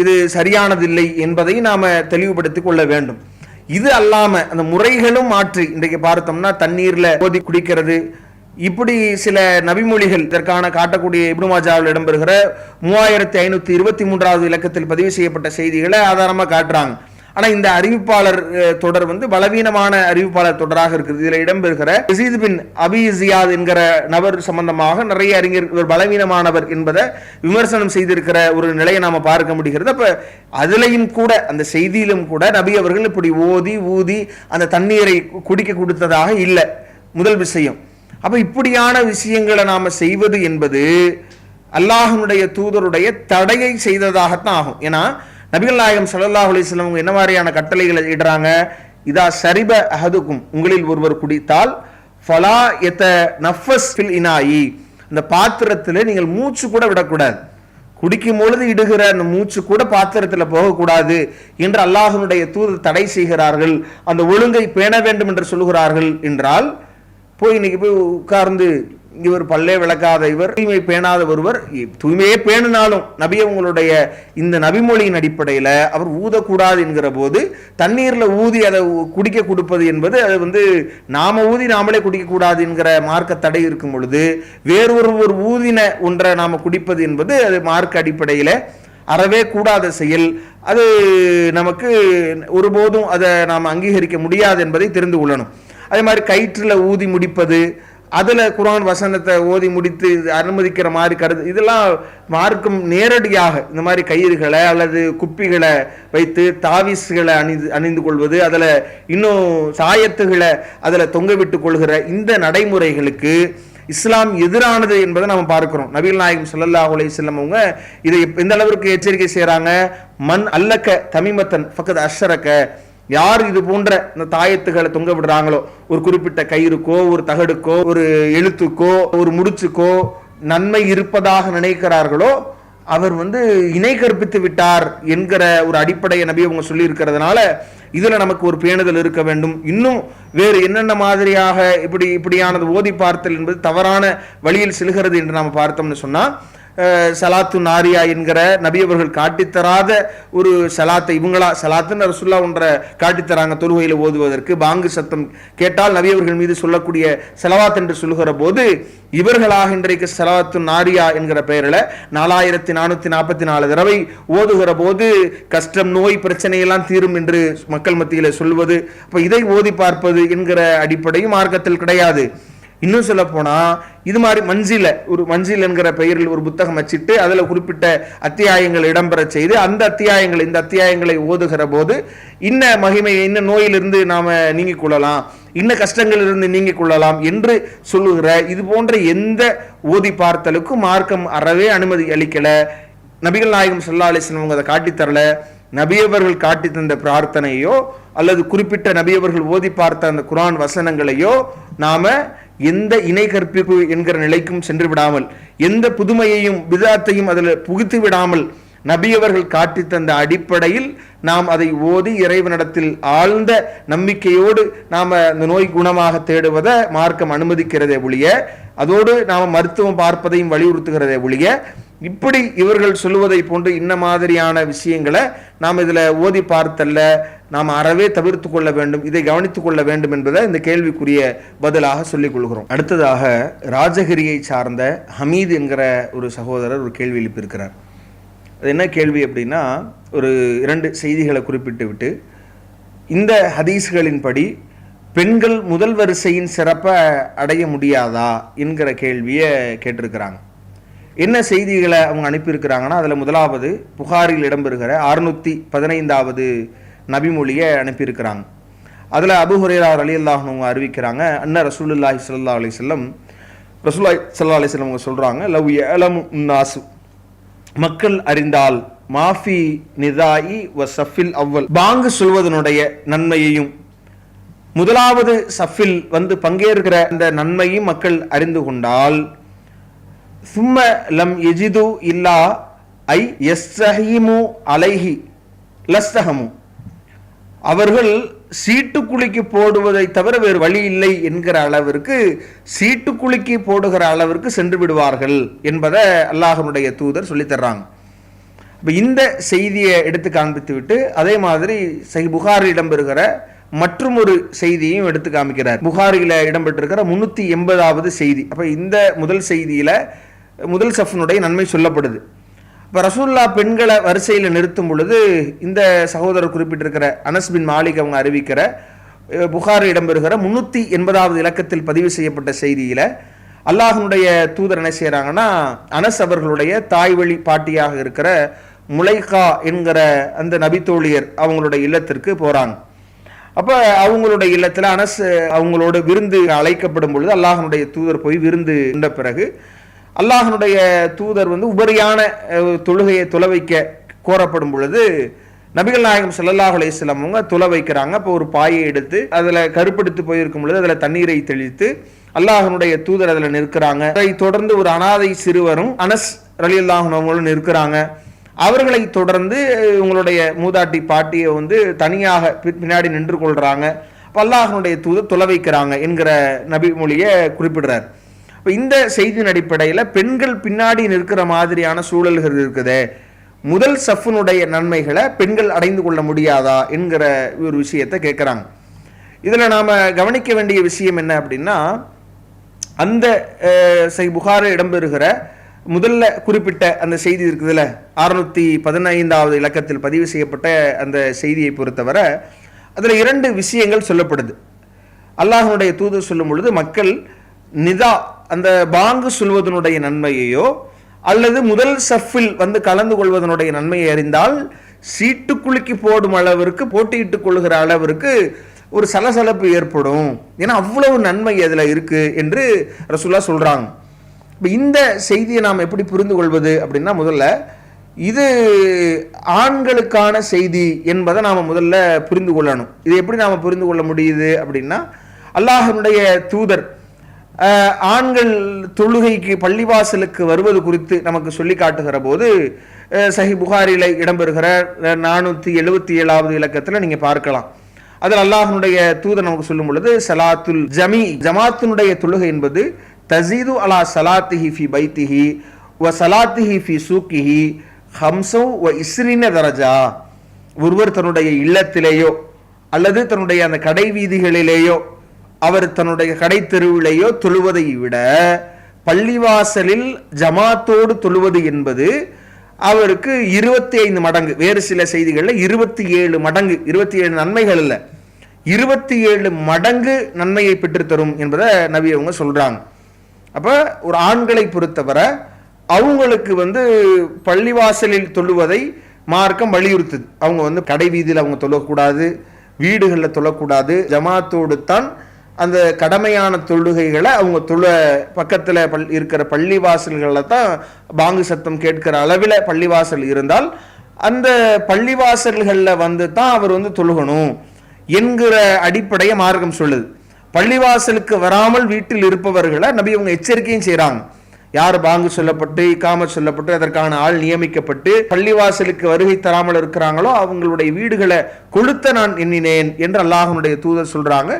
இது சரியானதில்லை என்பதை நாம தெளிவுபடுத்திக் கொள்ள வேண்டும். இது அல்லாம அந்த முறைகளும் மாற்றி இன்றைக்கு பார்த்தோம்னா தண்ணீர்ல ஓதி குடிக்கிறது, இப்படி சில நபிமொழிகள் இதற்கான காட்டக்கூடிய இப்னு மாஜாவில் இடம்பெறுகிற 3523வது இலக்கத்தில் பதிவு செய்யப்பட்ட செய்திகளை ஆதாரமா காட்டுறாங்க. ஆனா இந்த அறிவிப்பாளர் தொடர் பலவீனமான அறிவிப்பாளர் தொடராக இருக்குது. இதுல இடம்பெறுகிற யஸீத் பின் அபி ஜியாத் என்கிற நபர் சம்பந்தமாக நிறைய அறிஞர் பலவீனமானவர் என்பதை விமர்சனம் செய்திருக்கிற ஒரு நிலையை நாம பார்க்க முடிகிறது. அப்ப அதுலயும் கூட அந்த செய்தியிலும் கூட நபி அவர்கள் இப்படி ஓதி ஊதி அந்த தண்ணீரை குடிக்க கொடுத்ததாக இல்லை முதல் விஷயம். அப்ப இப்படியான விஷயங்களை நாம செய்வது என்பது அல்லாஹ்வுடைய தூதருடைய தடையை செய்ததாகத்தான் ஆகும். ஏன்னா நபிகள் நாயகம் ஸல்லல்லாஹு அலைஹி வஸல்லம் என்ன மாதிரியான கட்டளைகளை இடுறாங்க? இதா ஷரிப அஹதுக்கும், உங்களில் ஒருவர் குடித்தால் ஃபலா யதனஃபஸ் ஃபில் இனாயி, அந்த பாத்திரத்தில் நீங்கள் மூச்சு கூட விடக்கூடாது, குடிக்கும் பொழுது இடுகிற அந்த மூச்சு கூட பாத்திரத்தில் போகக்கூடாது என்று அல்லாஹ்வுடைய தூதர் தடை செய்கிறார்கள். அந்த ஒழுங்கை பேண வேண்டும் என்று சொல்லுகிறார்கள் என்றால் போய் இன்னைக்கு போய் உட்கார்ந்து இவர் பல்லே விளக்காத இவர், தூய்மை பேணாத ஒருவர், தூய்மையே பேணினாலும் நபி அவங்களுடைய இந்த நபிமொழியின் அடிப்படையில் அவர் ஊதக்கூடாது என்கிற போது தண்ணீரில் ஊதி அதை குடிக்க கொடுப்பது என்பது அது நாம ஊதி நாமளே குடிக்கக்கூடாது என்கிற மார்க்க தடை இருக்கும் பொழுது வேறொருவர் ஊதின ஒன்றை நாம குடிப்பது என்பது அது மார்க்க அடிப்படையில் அறவே கூடாத செயல். அது நமக்கு ஒருபோதும் அதை நாம் அங்கீகரிக்க முடியாது என்பதை தெரிந்து கொள்ளணும். அதே மாதிரி கயிற்றில் ஊதி முடிப்பது, அதில் குர்ஆன் வசனத்தை ஓதி முடித்து அனுமதிக்கிற மாதிரி கருது, இதெல்லாம் மார்க்கும் நேரடியாக இந்த மாதிரி கயிறுகளை அல்லது குப்பிகளை வைத்து தாவீஸ்களை அணிந்து கொள்வது, அதில் இன்னும் சாயத்துகளை அதில் தொங்க விட்டு கொள்கிற இந்த நடைமுறைகளுக்கு இஸ்லாம் எதிரானது என்பதை நம்ம பார்க்கிறோம். நபிகள் நாயகம் ஸல்லல்லாஹு அலைஹி வஸல்லம் அவங்க இதை எந்த அளவிற்கு எச்சரிக்கை செய்யறாங்க, மன் அல்லக்க தமீமத்தன் ஃபக்கத் அஷ்ரக, யார் இது போன்ற இந்த தாயத்துகளை தொங்க விடுறாங்களோ, ஒரு குறிப்பிட்ட கயிறுக்கோ ஒரு தகடுக்கோ ஒரு எழுத்துக்கோ ஒரு முடிச்சுக்கோ நன்மை இருப்பதாக நினைக்கிறார்களோ அவர் இணை கற்பித்து விட்டார் என்கிற ஒரு அடிப்படையை நபி அவங்க சொல்லி இருக்கிறதுனால இதுல நமக்கு ஒரு பேணுதல் இருக்க வேண்டும். இன்னும் வேறு என்னென்ன மாதிரியாக இப்படியானது ஓதி பார்த்தல் என்பது தவறான வழியில் செல்கிறது என்று நாம் பார்த்தோம்னு சொன்னா, சலாத்து நாரியா என்கிற நபி அவர்கள் காட்டித்தராத ஒரு சலாத்தை இவங்களா சலாத்துன்னு ரசூலுல்லாஹ் ஒன்றை காட்டித்தராங்க தொழுகையில் ஓதுவதற்கு. பாங்கு சத்தம் கேட்டால் நபி அவர்கள் மீது சொல்லக்கூடிய சலவாத் என்று சொல்லுகிற போது இவர்களாக இன்றைக்கு சலாத்து நாரியா என்கிற பெயரில் 4444 தடவை ஓதுகிற போது கஷ்டம் நோய் பிரச்சனையெல்லாம் தீரும் என்று மக்கள் மத்தியில் சொல்வது, அப்போ இதை ஓதி பார்ப்பது என்கிற அடிப்படையும் மார்க்கத்தில் கிடையாது. இன்னும் சொல்ல போனா இது மாதிரி மஞ்சில் என்கிற பெயரில் ஒரு புத்தகம் வச்சிட்டு அதுல குறிப்பிட்ட அத்தியாயங்கள் இடம்பெற செய்து அந்த அத்தியாயங்களை ஓதுகிற போது இன்ன மகிமையை இன்ன நோயிலிருந்து நாம நீங்கிக் கொள்ளலாம், இன்ன கஷ்டங்களிலிருந்து நீங்கிக் கொள்ளலாம் என்று சொல்லுகிற இது போன்ற எந்த ஓதி பார்த்தலுக்கும் மார்க்கம் அறவே அனுமதி அளிக்கல. நபிகள் நாயகம் ஸல்லல்லாஹு அலைஹி வஸல்லம் அதை காட்டித்தரல. நபியவர்கள் காட்டி தந்த பிரார்த்தனையோ அல்லது குறிப்பிட்ட நபியவர்கள் ஓதி பார்த்த அந்த குர்ஆன் வசனங்களையோ நாம எந்த இணை கற்பிப்பு என்கிற நிலைக்கும் சென்று விடாமல், எந்த புதுமையையும் பிதாத்தையும் அதில் புகுத்து விடாமல் நபியவர்கள் காட்டி தந்த அடிப்படையில் நாம் அதை ஓதி இறைவனிடத்தில் ஆழ்ந்த நம்பிக்கையோடு நாம் அந்த நோய் குணமாக தேடுவதை மார்க்கம் அனுமதிக்கிறதே ஒழிய, அதோடு நாம் மருத்துவம் பார்ப்பதையும் வலியுறுத்துகிறதே ஒழிய, இப்படி இவர்கள் சொல்லுவதை போன்று இன்ன மாதிரியான விஷயங்களை நாம் இதில் ஓதி பார்த்தல்ல, நாம் அறவே தவிர்த்து கொள்ள வேண்டும், இதை கவனித்துக் கொள்ள வேண்டும் என்பதை இந்த கேள்விக்குரிய பதிலாக சொல்லிக் கொள்கிறோம். அடுத்ததாக ராஜகிரியை சார்ந்த ஹமீத் என்கிற ஒரு சகோதரர் ஒரு கேள்வி எழுப்பியிருக்கிறார். அது என்ன கேள்வி அப்படின்னா, ஒரு 2 செய்திகளை குறிப்பிட்டு விட்டு இந்த ஹதீஸ்களின்படி பெண்கள் முதல் வரிசையின் சிறப்பை அடைய முடியாதா என்கிற கேள்வியை கேட்டிருக்கிறாங்க. என்ன செய்திகளை அவங்க அனுப்பியிருக்கிறாங்கன்னா, அதில் முதலாவது புகாரில் இடம்பெறுகிற 615வது நபிமொழியை அனுப்பியிருக்கிறாங்க. அதில் அபூ ஹுரைரா ரலியல்லாஹு அன்ஹு அறிவிக்கிறாங்க, அன்ன ரசூலுல்லாஹி ஸல்லல்லாஹு அலைஹி வஸல்லம் அவங்க சொல்கிறாங்க, லவ் யஅலமு நாசு, மக்கள் அறிந்தால் மாஃபி நிதாயி வ சஃபில் அவ்வல், பாங்கு சொல்வதனுடைய நன்மையையும் முதலாவது சஃபில் பங்கேற்கிற அந்த நன்மையும் மக்கள் அறிந்து கொண்டால், சும்ம லம் யஜிது இல்லா ஐ யஸ்தஹிமு அலைஹி லஸ்தஹமு, அவர்கள் சீட்டுக்குலுக்கி போடுவதை தவிர வேறு வழி இல்லை என்கிற அளவிற்கு சீட்டுக்குலுக்கி போடுகிற அளவிற்கு சென்று விடுவார்கள் என்பதை அல்லாஹ்வுடைய தூதர் சொல்லித் தர்றாங்க. இப்போ இந்த செய்தியை எடுத்து காண்பித்து விட்டு அதே மாதிரி சஹீஹ் புகாரில் இடம்பெறுகிற மற்றும் ஒரு செய்தியையும் எடுத்து காமிக்கிறார். புகாரியில் இடம்பெற்றிருக்கிற 380வது செய்தி. அப்போ இந்த முதல் செய்தியில் முதல் சஃப்னுடைய நன்மை சொல்லப்படுது. இப்போ ரசூலுல்லாஹ் பெண்களை வரிசையில் நிறுத்தும் பொழுது இந்த சகோதரர் குறிப்பிட்டிருக்கிற அனஸ் பின் மாலிக் அவங்க அறிவிக்கிற புகாரி இடம்பெறுகிற 380வது இலக்கத்தில் பதிவு செய்யப்பட்ட செய்தியில் அல்லாஹ்வுடைய தூதர் என்ன செய்கிறாங்கன்னா, அனஸ் அவர்களுடைய தாய் வழி பாட்டியாக இருக்கிற முலைகா என்கிற அந்த நபித்தோழியர் அவங்களுடைய இல்லத்திற்கு போகிறாங்க. அப்போ அவங்களுடைய இல்லத்தில் அனஸ் அவங்களோட விருந்து அழைக்கப்படும் பொழுது அல்லாஹ்வுடைய தூதர் போய் விருந்து உண்ட பிறகு அல்லாஹ்வுடைய தூதர் உபரியான தொழுகையை தொலை வைக்க கோரப்படும் பொழுது நபிகள் நாயகம் ஸல்லல்லாஹு அலைஹி வஸல்லம் அவங்க தொலை வைக்கிறாங்க. அப்போ ஒரு பாயை எடுத்து அதில் கருப்படுத்தி போயிருக்கும் பொழுது அதில் தண்ணீரை தெளித்து அல்லாஹ்வுடைய தூதர் அதில் நிற்கிறாங்க. அதை தொடர்ந்து ஒரு அனாதை சிறுவரும் அனஸ் ரலியல்லாஹு அன்ஹு அவங்களும் நிற்கிறாங்க. அவர்களை தொடர்ந்து உங்களுடைய மூதாட்டி பாட்டியை தனியாக பின்னாடி நின்று கொள்றாங்க. அல்லாஹ்வுடைய தூதர் தொலை வைக்கிறாங்க என்கிற நபி மொழியை குறிப்பிடுறார். இப்போ இந்த செய்தியின் அடிப்படையில் பெண்கள் பின்னாடி நிற்கிற மாதிரியான சூழல்கள் இருக்குதே, முதல் சஃபினுடைய நன்மைகளை பெண்கள் அடைந்து கொள்ள முடியாதா என்கிற ஒரு விஷயத்தை கேட்குறாங்க. இதில் நாம் கவனிக்க வேண்டிய விஷயம் என்ன அப்படின்னா, அந்த சஹீஹ் புகாரில் இடம்பெறுகிற முதல்ல குறிப்பிட்ட அந்த செய்தி இருக்குதுல்ல, 615வது இலக்கத்தில் பதிவு செய்யப்பட்ட அந்த செய்தியை பொறுத்தவரை அதில் 2 விஷயங்கள் சொல்லப்படுது. அல்லாஹ்வுடைய தூதர் சொல்லும் பொழுது மக்கள் நிதா அந்த பாங்கு சொல்வதனுடைய நன்மையையோ அல்லது முதல் சஃபில் வந்து கலந்து கொள்வதனுடைய நன்மையை அறிந்தால் சீட்டு குலுக்கி போடும் அளவிற்கு, போட்டியிட்டுக் கொள்கிற அளவிற்கு ஒரு சலசலப்பு ஏற்படும். ஏன்னா அவ்வளவு நன்மை அதில் இருக்கு என்று ரசூலுல்லாஹ் சொல்றாங்க. இப்போ இந்த செய்தியை நாம் எப்படி புரிந்து கொள்வது அப்படின்னா, முதல்ல இது ஆண்களுக்கான செய்தி என்பதை நாம் முதல்ல புரிந்து கொள்ளணும். இது எப்படி நாம் புரிந்து கொள்ள முடியுது அப்படின்னா, அல்லாஹ்வுடைய தூதர் ஆண்கள் தொழுகைக்கு பள்ளிவாசலுக்கு வருவது குறித்து நமக்கு சொல்லி காட்டுகிற போது சஹீஹ் புகாரில இடம்பெறுகிற 477வது இலக்கத்தில் நீங்கள் பார்க்கலாம். அதில் அல்லாஹ்வுடைய தூதர் நமக்கு சொல்லும் பொழுது, சலாத்துல் ஜமாத்தினுடைய தொழுகை என்பது தஸீது அலா சலாத்திஹி ஃபி பைத்திஹி வ சலாத்திஹி ஃபி சூக்கிஹி ஹம்ஸு வ இஸ்ரின தரஜா. ஒருவர் தன்னுடைய இல்லத்திலேயோ அல்லது தன்னுடைய அந்த கடை வீதிகளிலேயோ அவர் தன்னுடைய கடை தெருவிலேயோ தொழுவதை விட பள்ளிவாசலில் ஜமாத்தோடு தொழுவது என்பது அவருக்கு 25 மடங்கு, வேறு சில செய்திகளில் 27 மடங்கு, 27 நன்மைகள் இல்லை, 27 மடங்கு நன்மையை பெற்றுத்தரும் என்பதை நபி அவங்க சொல்றாங்க. அப்ப ஒரு ஆண்களை பொறுத்தவரை அவங்களுக்கு வந்து பள்ளிவாசலில் தொழுவதை மார்க்கம் வலியுறுத்துது. அவங்க வந்து கடை வீதியில் அவங்க தொழக்கூடாது, வீடுகளில் தொழக்கூடாது, ஜமாத்தோடு தான் அந்த கடமையான தொழுகைகளை அவங்க பக்கத்தில் இருக்கிற பள்ளிவாசல்களில் தான் பாங்கு சத்தம் கேட்கிற அளவில் பள்ளிவாசல் இருந்தால் அந்த பள்ளிவாசல்களில் வந்து தான் அவர் வந்து தொழுகணும் என்கிற அடிப்படையை மார்க்கம் சொல்லுது. பள்ளிவாசலுக்கு வராமல் வீட்டில் இருப்பவர்களை நபி அவங்க எச்சரிக்கையும் செய்கிறாங்க. யார் பாங்கு சொல்லப்பட்டு இகாமத் சொல்லப்பட்டு அதற்கான ஆள் நியமிக்கப்பட்டு பள்ளிவாசலுக்கு வருகை தராமல் இருக்கிறாங்களோ அவங்களுடைய வீடுகளை கொளுத்த நான் எண்ணினேன் என்று அல்லாஹ்வுடைய தூதர் சொல்றாங்க.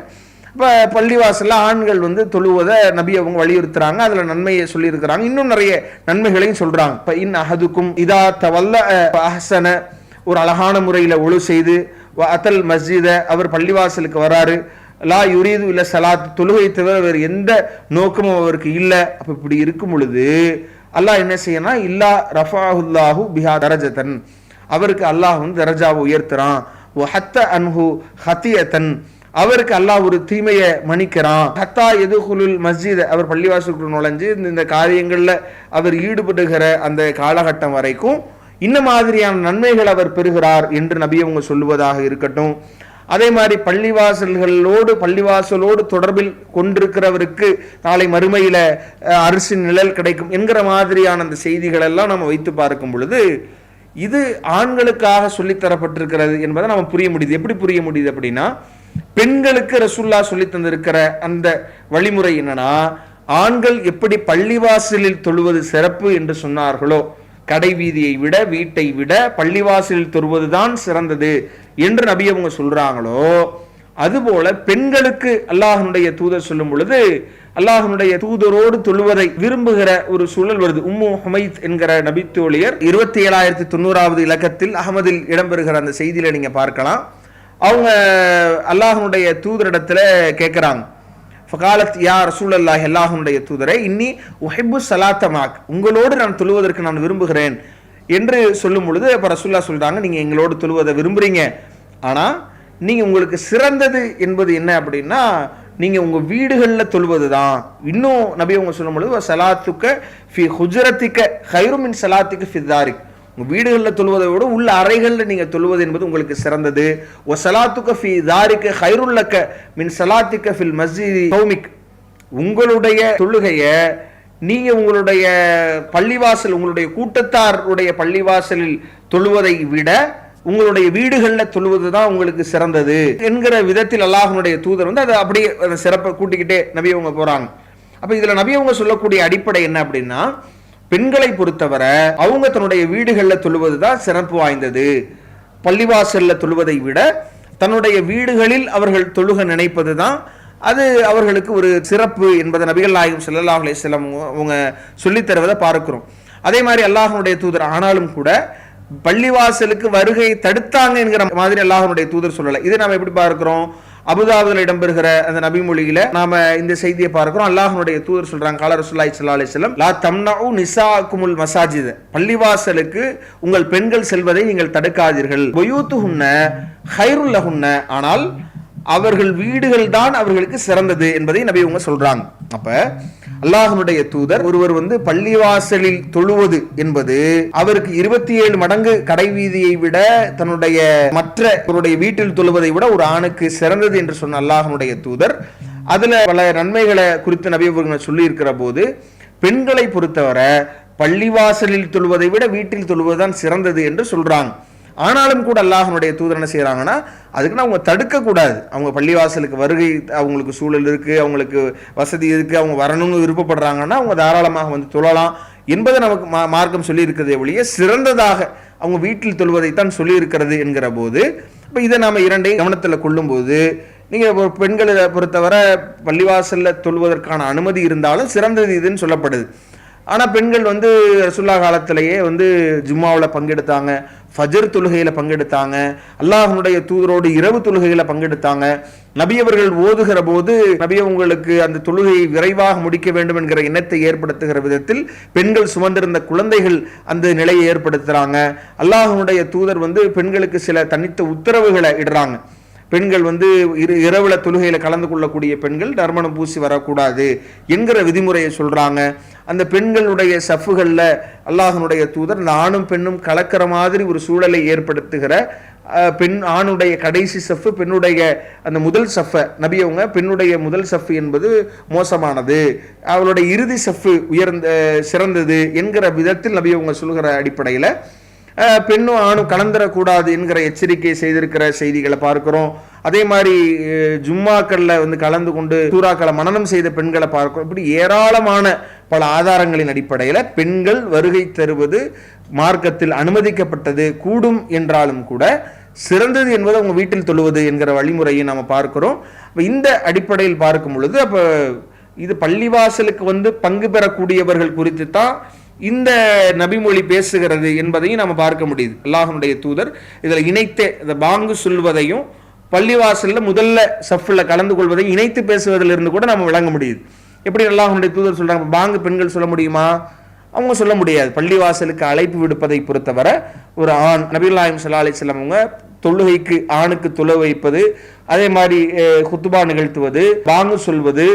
இப்போ பள்ளிவாசல்ல ஆண்கள் வந்து தொழுவதை நபி அவங்க வலியுறுத்துறாங்க. அதுல நன்மையை சொல்லி இருக்கிறாங்க, இன்னும் நிறைய நன்மைகளையும் சொல்றாங்க. இப்போ இன் அஹதுக்கும் இதா தவல்ல அஹ்சன, ஒரு அழகான முறையில் ஒழு செய்து அத்தல் மஸ்ஜித, அவர் பள்ளிவாசலுக்கு வராரு, லா யுரீது இல்ல சலாத், தொழுகை தவிர வேறு எந்த நோக்கமும் அவருக்கு இல்லை. அப்போ இப்படி இருக்கும் பொழுது அல்லாஹ் என்ன செய்யணும், இல்லா ரஃபாஹுல்லாஹு பிஹா தரஜதன், அவருக்கு அல்லாஹ் வந்து தரஜாவை உயர்த்துறான். ஹத்த அன்ஹு ஹத்தியத்தன், அவருக்கு அல்லாஹ் ஒரு தீமையை மன்னிக்கிறான். ஹத்தா எதுகுலுல் மஸ்ஜித், அவர் பள்ளிவாசலுக்குள் நுழைஞ்சு இந்த காரியங்களில் அவர் ஈடுபடுகிற அந்த காலகட்டம் வரைக்கும் இந்த மாதிரியான நன்மைகள் அவர் பெறுகிறார் என்று நபி அவங்க சொல்லுவதாக இருக்கட்டும். அதே மாதிரி பள்ளிவாசலோடு தொடர்பில் கொண்டிருக்கிறவருக்கு நாளை மறுமையில அரிசின் நிழல் கிடைக்கும் என்கிற மாதிரியான அந்த செய்திகள் எல்லாம் நம்ம வைத்து பார்க்கும் பொழுது இது ஆண்களுக்காக சொல்லித்தரப்பட்டிருக்கிறது என்பதை நம்ம புரிய முடியுது. எப்படி புரிய முடியுது அப்படின்னா, பெண்களுக்கு ரசூலுல்லாஹ் சொல்லி தந்திருக்கிற அந்த வழிமுறை என்னன்னா, ஆண்கள் எப்படி பள்ளிவாசலில் தொழுவது சிறப்பு என்று சொன்னார்களோ, கடை வீதியை விட வீட்டை விட பள்ளிவாசலில் தொழுவதுதான் சிறந்தது என்று நபி அவங்க சொல்றாங்களோ, அதுபோல பெண்களுக்கு அல்லாஹ்வுடைய தூதர் சொல்லும் பொழுது அல்லாஹ்வுடைய தூதரோடு தொழுவதை விரும்புகிற ஒரு சூழல் வருது. உம்மு ஹுமைத் என்கிற நபி தோழியர் 27090வது இலக்கத்தில் அஹமதில் இடம்பெறுகிற அந்த செய்தியில நீங்க பார்க்கலாம். அவங்க அல்லாஹ்வுடைய தூதரிடத்துல கேட்கிறாங்க, ஃபகாலத் யா ரசூலல்லாஹி, அல்லாஹ்வுடைய தூதரே, இன்னி உஹிப்பு ஸலாத்த மஅக், உங்களோடு நான் தொழுவதற்கு நான் விரும்புகிறேன் என்று சொல்லும் பொழுது அப்ப ரசூலுல்லாஹ் சொல்றாங்க, நீங்க எங்களோடு தொழுவதை விரும்புறீங்க, ஆனா நீங்க உங்களுக்கு சிறந்தது என்பது என்ன அப்படின்னா நீங்க உங்க வீடுகளில் தொழுவது தான். இன்னும் நபி அவங்க சொல்லும் பொழுது ஸலாத்துக ஃபி ஹுஜ்ரத்திக கைரு மின் ஸலாத்திக ஃபி தாரிக், உங்க வீடுகளில் தொழுவதை விட உள்ள அறைகளில் நீங்க தொழுவது என்பது உங்களுக்கு சிறந்தது. வ ஸலாத்துக ஃபி தாரிக கைருல் லக மின் ஸலாத்திக ஃபில் மஸ்ஜிதி கௌமிக், உங்களுடைய தொழுகையை நீங்க உங்களுடைய பள்ளிவாசல், உங்களுடைய கூட்டத்தாருடைய பள்ளிவாசலில் தொழுவதை விட உங்களுடைய வீடுகளில் தொழுவது தான் உங்களுக்கு சிறந்தது என்கிற விதத்தில் அல்லாஹ்வுடைய தூதர் வந்து அதை அப்படியே அந்த சிறப்பை கூட்டிக்கிட்டே நபி அவங்க போறாங்க. அப்ப இதுல நபி அவங்க சொல்லக்கூடிய அடிப்படை என்ன அப்படின்னா, பெண்களை பொறுத்தவரை அவங்க தன்னுடைய வீடுகளில் தொழுவது தான் சிறப்பு வாய்ந்தது. பள்ளிவாசல்ல தொழுவதை விட தன்னுடைய வீடுகளில் அவர்கள் தொழுக நினைப்பது தான் அது அவர்களுக்கு ஒரு சிறப்பு என்பதை நபிகள் நாயகம் ஸல்லல்லாஹு அலைஹி வஸல்லம் அவங்க சொல்லித் தருவதை பார்க்கிறோம். அதே மாதிரி அல்லாஹ்வுடைய தூதர் ஆனாலும் கூட பள்ளிவாசலுக்கு வருகை தடுத்தாங்க என்கிற மாதிரி அல்லாஹ்வுடைய தூதர் சொல்லலை. இதை நாம் எப்படி பார்க்கிறோம்? அபுதாபுல இடம்பெறுகிற அந்த நபி மொழியில நாம இந்த செய்தியை பார்க்கிறோம். அல்லாஹ்வுடைய தூதர் சொல்றாங்க, கால ரசூலுல்லாஹி ஸல்லல்லாஹு அலைஹி வஸல்லம் லா தம்னஉ நிசாஅக்குமுல் மசாஜித, பள்ளிவாசலுக்கு உங்கள் பெண்கள் செல்வதை நீங்கள் தடுக்காதீர்கள். வயூத்துஹுன்ன கைருல் லஹுன்ன, ஆனால் அவர்கள் வீடுகள் தான் அவர்களுக்கு சிறந்தது என்பதை நபி அவங்க சொல்றாங்க. அப்ப அல்லாஹ்வுடைய தூதர் ஒருவர் பள்ளிவாசலில் தொழுவது என்பது அவருக்கு 27 மடங்கு கடைவீதியை விட தன்னுடைய மற்றவருடைய வீட்டில் தொழுவதை விட ஒரு ஆணுக்கு சிறந்தது என்று சொன்ன அல்லாஹ்வுடைய தூதர் அதுல பல நன்மைகளை குறித்து நபி அவர்கள் சொல்லி இருக்கிற போது பெண்களை பொறுத்தவரை பள்ளிவாசலில் தொழுவதை விட வீட்டில் தொழுவதுதான் சிறந்தது என்று சொல்றாங்க. ஆனாலும் கூட அல்லாஹ்வுடைய தூதர் என்ன செய்யறாங்கன்னா, அதுக்குன்னு அவங்க தடுக்க கூடாது. அவங்க பள்ளிவாசலுக்கு வருகை, அவங்களுக்கு சூழல் இருக்கு, அவங்களுக்கு வசதி இருக்கு, அவங்க வரணும்னு விருப்பப்படுறாங்கன்னா அவங்க தாராளமாக தொழலாம் என்பதை நமக்கு மார்க்கம் சொல்லி இருக்கிறதே ஒழிய சிறந்ததாக அவங்க வீட்டில் தொழுவதைத்தான் சொல்லி இருக்கிறது என்கிற போது, இப்போ இதை நாம இரண்டையும் கவனத்தில் கொள்ளும் போது, நீங்க ஒரு பெண்களை பொறுத்தவரை பள்ளிவாசல்ல தொழுவதற்கான அனுமதி இருந்தாலும் சிறந்தது இதுன்னு சொல்லப்படுது. ஆனால் பெண்கள் ரசூலுல்லாஹ் காலத்திலேயே ஜும்மாவில் பங்கெடுத்தாங்க, ஃபஜர் தொழுகையில் பங்கெடுத்தாங்க, அல்லாஹ்வுடைய தூதரோடு இரவு தொழுகையில் பங்கெடுத்தாங்க. நபி அவர்கள் ஓதுகிற போது நபி உங்களுக்கு அந்த தொழுகையை விரைவாக முடிக்க வேண்டும் என்கிற எண்ணத்தை ஏற்படுத்துகிற விதத்தில் பெண்கள் சுமந்திருந்த குழந்தைகள் அந்த நிலையை ஏற்படுத்துகிறாங்க. அல்லாஹ்வுடைய தூதர் பெண்களுக்கு சில தனித்த உத்தரவுகளை இடுறாங்க. பெண்கள் இரவுல தொழுகையில கலந்து கொள்ளக்கூடிய பெண்கள் நறுமணம் பூசி வரக்கூடாது என்கிற விதிமுறையை சொல்றாங்க. அந்த பெண்களுடைய சஃப்புகள்ல அல்லாஹ்வுடைய தூதர் இந்த ஆணும் பெண்ணும் கலக்கிற மாதிரி ஒரு சூழலை ஏற்படுத்துகிற ஆணுடைய கடைசி சஃப்பு, பெண்ணுடைய அந்த முதல் சஃபை நபி அவங்க பெண்ணுடைய முதல் சஃப்பு என்பது மோசமானது, அவளுடைய இறுதி சஃப்பு சிறந்தது என்கிற விதத்தில் நபி அவங்க சொல்கிற அடிப்படையில பெண்ணும் ஆணும் கலந்துடக்கூடாது என்கிற எச்சரிக்கை செய்திருக்கிற செய்திகளை பார்க்கிறோம். அதே மாதிரி ஜும்மாக்கள்ல கலந்து கொண்டு சூறாக்களை மனனம் செய்த பெண்களை பார்க்கிறோம். இப்படி ஏராளமான பல ஆதாரங்களின் அடிப்படையில் பெண்கள் வருகை தருவது மார்க்கத்தில் அனுமதிக்கப்பட்டது, கூடும் என்றாலும் கூட சிறந்தது என்பது அவங்க வீட்டில் தொழுவது என்கிற வழிமுறையை நாம பார்க்கிறோம். இந்த அடிப்படையில் பார்க்கும் பொழுது அப்ப இது பள்ளிவாசலுக்கு பங்கு பெறக்கூடியவர்கள் குறித்து தான் இந்த நபிமொழி பேசுகிறது என்பதையும் நம்ம பார்க்க முடியுது. அல்லாஹ்வுடைய தூதர் இதில் இணைத்து இந்த பாங்கு சொல்வதையும் பள்ளிவாசல்ல முதல்ல சஃப்ல கலந்து கொள்வதை இணைத்து பேசுவதிலிருந்து கூட நம்ம விளங்க முடியுது. எப்படி அல்லாஹ்வுடைய தூதர் சொல்றாங்க, பாங்கு பெண்கள் சொல்ல முடியுமா? அவங்க சொல்ல முடியாது. பள்ளிவாசலுக்கு அழைப்பு விடுப்பதை பொறுத்தவரை ஒரு ஆண், நபிகள் நாயகம் ஸல்லல்லாஹு அலைஹி வஸல்லம் அவங்க தொழுகைக்கு ஆணுக்கு தொழ வைப்பது, அதே மாதிரி குத்துபா நிகழ்த்துவது, பாங்கு சொல்வது,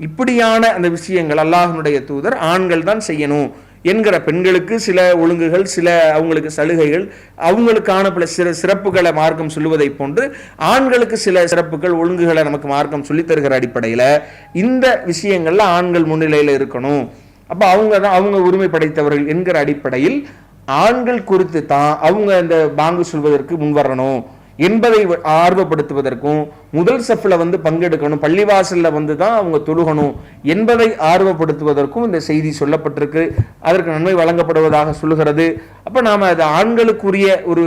இப்படியான அந்த விஷயங்கள் அல்லாஹ்வுடைய தூதர் ஆண்கள் தான் செய்யணும் என்கிற பெண்களுக்கு சில ஒழுங்குகள், சில அவங்களுக்கு சலுகைகள், அவங்களுக்கான பல சிறப்புகளை மார்க்கம் சொல்லுவதை போன்று ஆண்களுக்கு சில சிறப்புகள், ஒழுங்குகளை நமக்கு மார்க்கம் சொல்லித் தருகிற அடிப்படையில் இந்த விஷயங்கள்ல ஆண்கள் முன்னிலையில் இருக்கணும். அப்ப அவங்க உரிமை படைத்தவர்கள் என்கிற அடிப்படையில் ஆண்கள் குறித்து தான் அவங்க இந்த பாங்கு சொல்வதற்கு முன்வரணும் என்பதை ஆர்வப்படுத்துவதற்கும் முதல் சஃப்ல பங்கெடுக்கணும், பள்ளிவாசல்ல தான் அவங்க தொழுகணும் என்பதை ஆர்வப்படுத்துவதற்கும் இந்த செய்தி சொல்லப்பட்டிருக்கு. அதற்கு நன்மை வழங்கப்படுவதாக சொல்லுகிறது. அப்ப நாம அது ஆண்களுக்குரிய ஒரு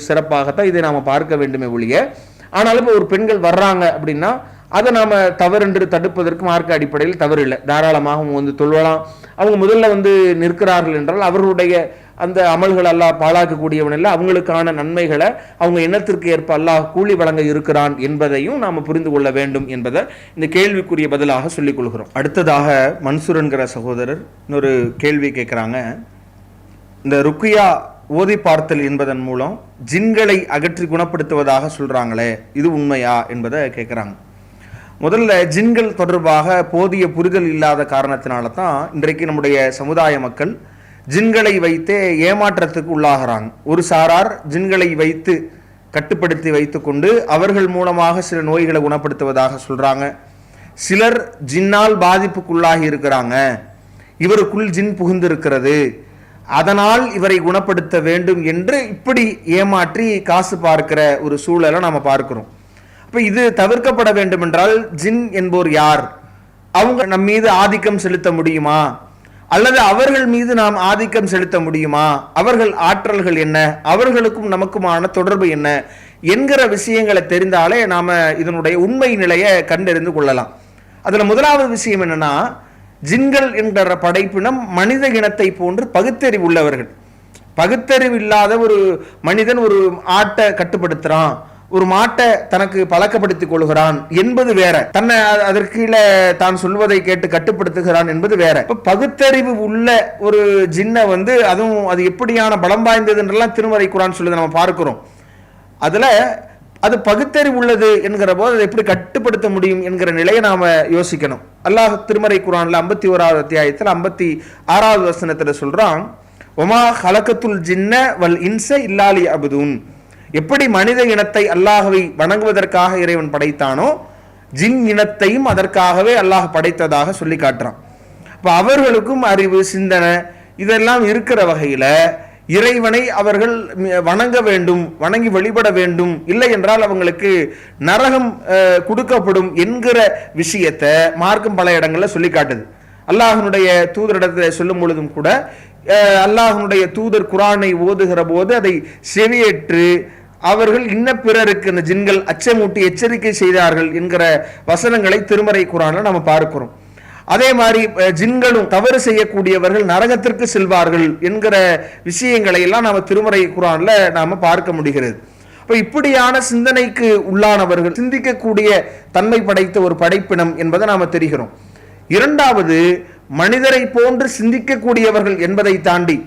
சிறப்பாகத்தான் இதை நாம பார்க்க வேண்டுமே ஒழிய, ஆனாலும் இப்போ ஒரு பெண்கள் வர்றாங்க அப்படின்னா அதை நாம தவறென்று தடுப்பதற்கு மார்க்க அடிப்படையில் தவறு இல்லை. தாராளமாக அவங்க தொழுவலாம். அவங்க முதல்ல நிற்கிறார்கள் என்றால் அவர்களுடைய அந்த அமல்கள் அல்லாஹ் பாழாக்கக்கூடியவன் இல்லை, அவங்களுக்கான நன்மைகளை அவங்க எண்ணத்திற்கு ஏற்ப அல்லாஹ் கூலி வழங்க இருக்கிறான் என்பதையும் நாம் புரிந்து கொள்ள வேண்டும் என்பதை இந்த கேள்விக்குரிய பதிலாக சொல்லிக் கொள்கிறோம். அடுத்ததாக மன்சூர் என்கிற சகோதரர் இன்னொரு கேள்வி கேட்குறாங்க. இந்த ருக்கியா ஓதி பார்த்தல் என்பதன் மூலம் ஜின்களை அகற்றி குணப்படுத்துவதாக சொல்றாங்களே, இது உண்மையா என்பதை கேட்குறாங்க. முதல்ல ஜின்கள் தொடர்பாக போதிய புரிதல் இல்லாத காரணத்தினால தான் இன்றைக்கு நம்முடைய சமுதாய மக்கள் ஜின்களை வைத்தே ஏமாற்றத்துக்கு உள்ளாகிறாங்க. ஒரு சாரார் ஜின்களை வைத்து கட்டுப்படுத்தி வைத்து கொண்டு அவர்கள் மூலமாக சில நோய்களை குணப்படுத்துவதாக சொல்றாங்க. சிலர் ஜின்னால் பாதிப்புக்குள்ளாகி இருக்கிறாங்க, இவருக்குள் ஜின் புகுந்திருக்கிறது, அதனால் இவரை குணப்படுத்த வேண்டும் என்று இப்படி ஏமாற்றி காசு பார்க்கிற ஒரு சூழலை நாம பார்க்கிறோம். அப்ப இது தவிர்க்கப்பட வேண்டும் என்றால் ஜின் என்போர் யார், அவங்க நம் மீது ஆதிக்கம் செலுத்த முடியுமா, அல்லது அவர்கள் மீது நாம் ஆதிக்கம் செலுத்த முடியுமா, அவர்கள் ஆற்றல்கள் என்ன, அவர்களுக்கும் நமக்குமான தொடர்பு என்ன என்கிற விஷயங்களை தெரிந்தாலே நாம இதனுடைய உண்மை நிலையை கண்டறிந்து கொள்ளலாம். அதுல முதலாவது விஷயம் என்னன்னா, ஜின்கள் என்கிற படைப்பினம் மனித இனத்தை போன்று பகுத்தறிவு உள்ளவர்கள். பகுத்தறிவு இல்லாத ஒரு மனிதன் ஒரு ஆட்டை கட்டுப்படுத்துறான், ஒரு மாட்டை தனக்கு பழக்கப்படுத்திக் கொள்கிறான் என்பது வேற, தன்னை அதற்கு தான் சொல்வதை கேட்டு கட்டுப்படுத்துகிறான் என்பது வேற. பகுத்தறிவு உள்ள ஒரு ஜின்னை அதுவும் அது எப்படியான பலம் வாய்ந்தது என்றெல்லாம் திருமறை குர்ஆன் சொல்லுது நம்ம பார்க்கிறோம். அதுல அது பகுத்தறிவு உள்ளது என்கிற போது அதை எப்படி கட்டுப்படுத்த முடியும் என்கிற நிலையை நாம யோசிக்கணும். அல்லாஹ் திருமறை குர்ஆன்ல 51வது அத்தியாயத்தில் 56வது வசனத்துல சொல்றான், ஒமா ஹலக்கத்துல் ஜின்ன வல் இன்ஸ இல்லா லியஅபுதூன். எப்படி மனித இனத்தை அல்லாஹ்வை வணங்குவதற்காக இறைவன் படைத்தானோ, ஜின் இனத்தையும் அதற்காகவே அல்லாஹ் படைத்ததாக சொல்லி காட்டுறான். அப்ப அவர்களுக்கும் அறிவு, சிந்தனை இதெல்லாம் இருக்கிற வகையில இறைவனை அவர்கள் வணங்க வேண்டும், வணங்கி வழிபட வேண்டும், இல்லை என்றால் அவங்களுக்கு நரகம் கொடுக்கப்படும் என்கிற விஷயத்தை மார்க்கம் பல இடங்கள்ல சொல்லி காட்டுது. அல்லாஹ்வுடைய தூதரிடத்தில் சொல்லும் பொழுதும் கூட அல்லாஹ்வுடைய தூதர் குர்ஆனை ஓதுகிற போது அதை செவியேற்று அவர்கள் இன்ன பிறருக்கு இந்த ஜின்கள் அச்சமூட்டி எச்சரிக்கை செய்தார்கள் என்கிற வசனங்களை திருமறை குர்ஆன்ல நம்ம பார்க்கிறோம். அதே மாதிரி ஜின்களும் தவறு செய்யக்கூடியவர்கள் நரகத்திற்கு செல்வார்கள் என்கிற விஷயங்களை எல்லாம் நாம திருமறை குர்ஆன்ல நாம பார்க்க முடிகிறது. அப்ப இப்படியான சிந்தனைக்கு உள்ளானவர்கள், சிந்திக்கக்கூடிய தன்மை படைத்த ஒரு படைப்பினம் என்பதை நாம தெரிகிறோம். இரண்டாவது, மனிதரை போன்று சிந்திக்கக்கூடியவர்கள் என்பதை தாண்டி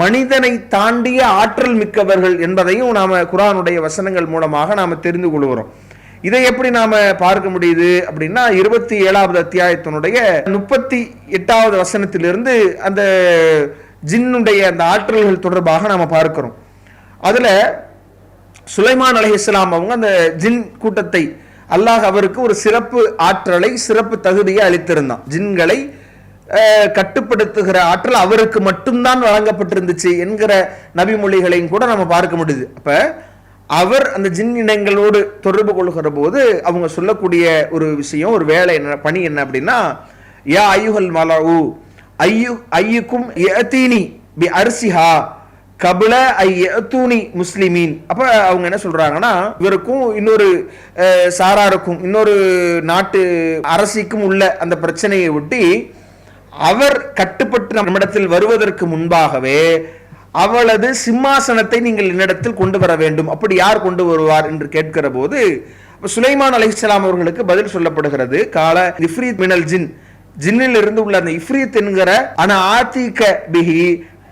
மனிதனை தாண்டிய ஆற்றல் மிக்கவர்கள் என்பதையும் நாம குர்ஆனுடைய வசனங்கள் மூலமாக நாம தெரிந்து கொள்கிறோம். இதை எப்படி நாம பார்க்க முடியுது அப்படின்னா, 27வது அத்தியாயத்தினுடைய 38வது வசனத்திலிருந்து அந்த ஜின்னுடைய அந்த ஆற்றல்கள் தொடர்பாக நாம பார்க்கிறோம். அதுல சுலைமான் அலைஹிஸ்ஸலாம் அவங்க அந்த ஜின் கூட்டத்தை அல்லாஹ் அவருக்கு ஒரு சிறப்பு ஆற்றலை, சிறப்பு தகுதியை அளித்திருந்தான். ஜின்களை கட்டுப்படுத்துகிற ஆற்றல் அவருக்கு மட்டும்தான் வழங்கப்பட்டிருந்துச்சு என்கிற நபிமொழிகளையும் கூட நம்ம பார்க்க முடியுது. அப்ப அவர் அந்த ஜின் இனங்களோடு தொடர்பு கொள்கிற போது அவங்க சொல்லக்கூடிய ஒரு விஷயம், ஒரு வேலை என்ன, பணி என்ன அப்படின்னா, யா ஐயுஹல் மலஉ ஐயுக்கும் யஅதீனி பி அர்சிஹா கபல ஐயத்தூனி முஸ்லிமீன். அப்ப அவங்க என்ன சொல்றாங்கன்னா, இவருக்கும் இன்னொரு சாராருக்கும் இன்னொரு நாட்டு அரசிக்கும் உள்ள அந்த பிரச்சனையை ஒட்டி அவர் கட்டுப்பட்டு நம்மிடத்தில் வருவதற்கு முன்பாகவே அவளது சிம்மாசனத்தை நீங்கள் என்னிடத்தில் கொண்டு வர வேண்டும். அப்படி யார் கொண்டு வருவார் என்று கேட்கிற போது சுலைமான் அலைஹிஸ்ஸலாம் அவர்களுக்கு பதில் சொல்லப்படுகிறது, கால இஃப்ரீத் மினல் ஜின், ஜின்னில் இருந்து உள்ள அந்த இஃப்ரீத் என்கிற அன ஆதிக பிஹி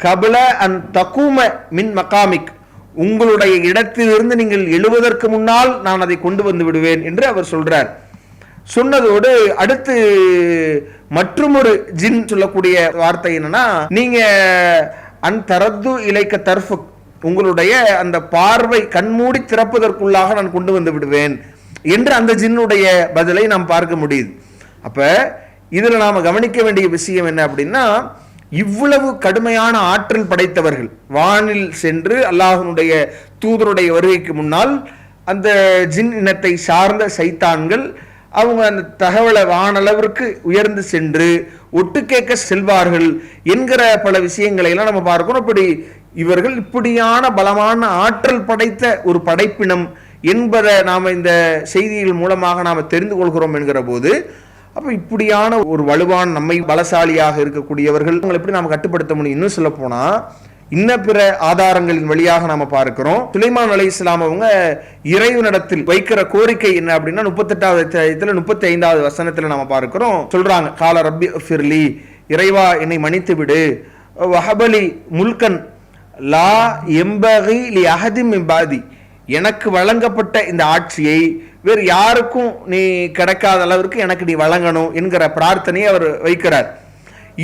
கபல அன் தகூம மின் மகாமிக், உங்களுடைய இடத்திலிருந்து நீங்கள் எழுவதற்கு முன்னால் நான் அதை கொண்டு வந்து விடுவேன் என்று அவர் சொல்றார். சொன்னதோடு அடுத்து மற்றொரு ஜின் சொல்லக்கூடிய வார்த்தை என்னன்னா, நீங்க அன் தரத்து இலைக்க தர்ஃபுக், உங்களுடைய அந்த பார்வை கண்மூடி திறப்பதற்குள்ளாக நான் கொண்டு வந்து விடுவேன் என்று அந்த ஜின்னுடைய பதிலை நாம் பார்க்க முடியுது. அப்ப இதுல நாம கவனிக்க வேண்டிய விஷயம் என்ன அப்படின்னா, இவ்வளவு கடுமையான ஆற்றல் படைத்தவர்கள் வானில் சென்று அல்லாஹ்வுடைய தூதருடைய வருகைக்கு முன்னால் அந்த ஜின் இனத்தை சார்ந்த சைத்தான்கள் அவங்க அந்த தகவலை வானளவிற்கு உயர்ந்து சென்று ஒட்டு கேட்க செல்வார்கள் என்கிற பல விஷயங்களை எல்லாம் நம்ம பார்க்கணும். இப்படி இவர்கள் இப்படியான பலமான ஆற்றல் படைத்த ஒரு படைப்பினம் என்பதை நாம இந்த செய்திகள் மூலமாக நாம தெரிந்து கொள்கிறோம் என்கிற போது, அப்ப இப்படியான ஒரு வலுவான நம்மை பலசாலியாக இருக்கக்கூடியவர்கள் எப்படி நாம கட்டுப்படுத்த முடியும்? இன்னும் சொல்ல போனா இன்ன பிற ஆதாரங்களின் வழியாக நாம பார்க்கிறோம். சுலைமான் அலைஹிஸ்ஸலாம் அவங்க இறைவனிடத்தில் வைக்கிற கோரிக்கை என்ன அப்படின்னா, 38வது அத்தியாயத்துல 35வது வசனத்துல நாம பார்க்கிறோம். சொல்றாங்க, கால ரப்பி ஃபிர்லி, இறைவா என்னை மன்னித்து விடு, வஹபலி முல்கன் லா எம்பகி லி அஹதி மின் பாதி, எனக்கு வழங்கப்பட்ட இந்த ஆட்சியை வேறு யாருக்கும் நீ கிடைக்காத அளவிற்கு எனக்கு நீ வழங்கணும் என்கிற பிரார்த்தனையை அவர் வைக்கிறார்.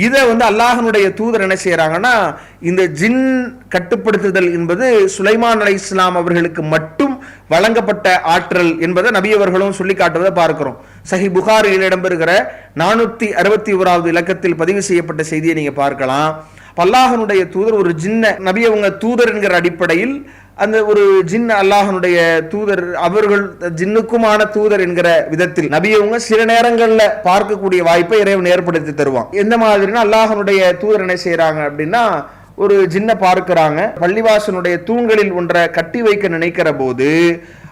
இதை அல்லாஹ்வுடைய தூதர் என்ன செய்யறாங்கன்னா, இந்த ஜின் கட்டுப்படுத்துதல் என்பது சுலைமான் அலைஹிஸ்ஸலாம் அவர்களுக்கு மட்டும் வழங்கப்பட்ட ஆற்றல் என்பதை நபி அவர்களும் சொல்லி காட்டுவதை பார்க்கிறோம். சஹீஹ் புகாரியில் இடம்பெறுகிற 461வது இலக்கத்தில் பதிவு செய்யப்பட்ட செய்தியை நீங்க பார்க்கலாம். அல்லாஹ்வுடைய தூதர் ஒரு ஜின்ன நபி அவங்க தூதர் என்கிற அடிப்படையில் அந்த ஒரு ஜின் அல்லாஹ்வுடைய தூதர், அவர்கள் ஜின்னுக்குமான தூதர் என்கிற விதத்தில் நபியவங்க சில நேரங்கள்ல பார்க்கக்கூடிய வாய்ப்பை இறைவன் ஏற்படுத்தி தருவான். எந்த மாதிரினா, அல்லாஹ்வுடைய தூதர் என்ன செய்யறாங்க அப்படின்னா, ஒரு ஜின்ன பார்க்கிறாங்க. பள்ளிவாசனுடைய தூண்களில் ஒன்றை கட்டி வைக்க நினைக்கிற போது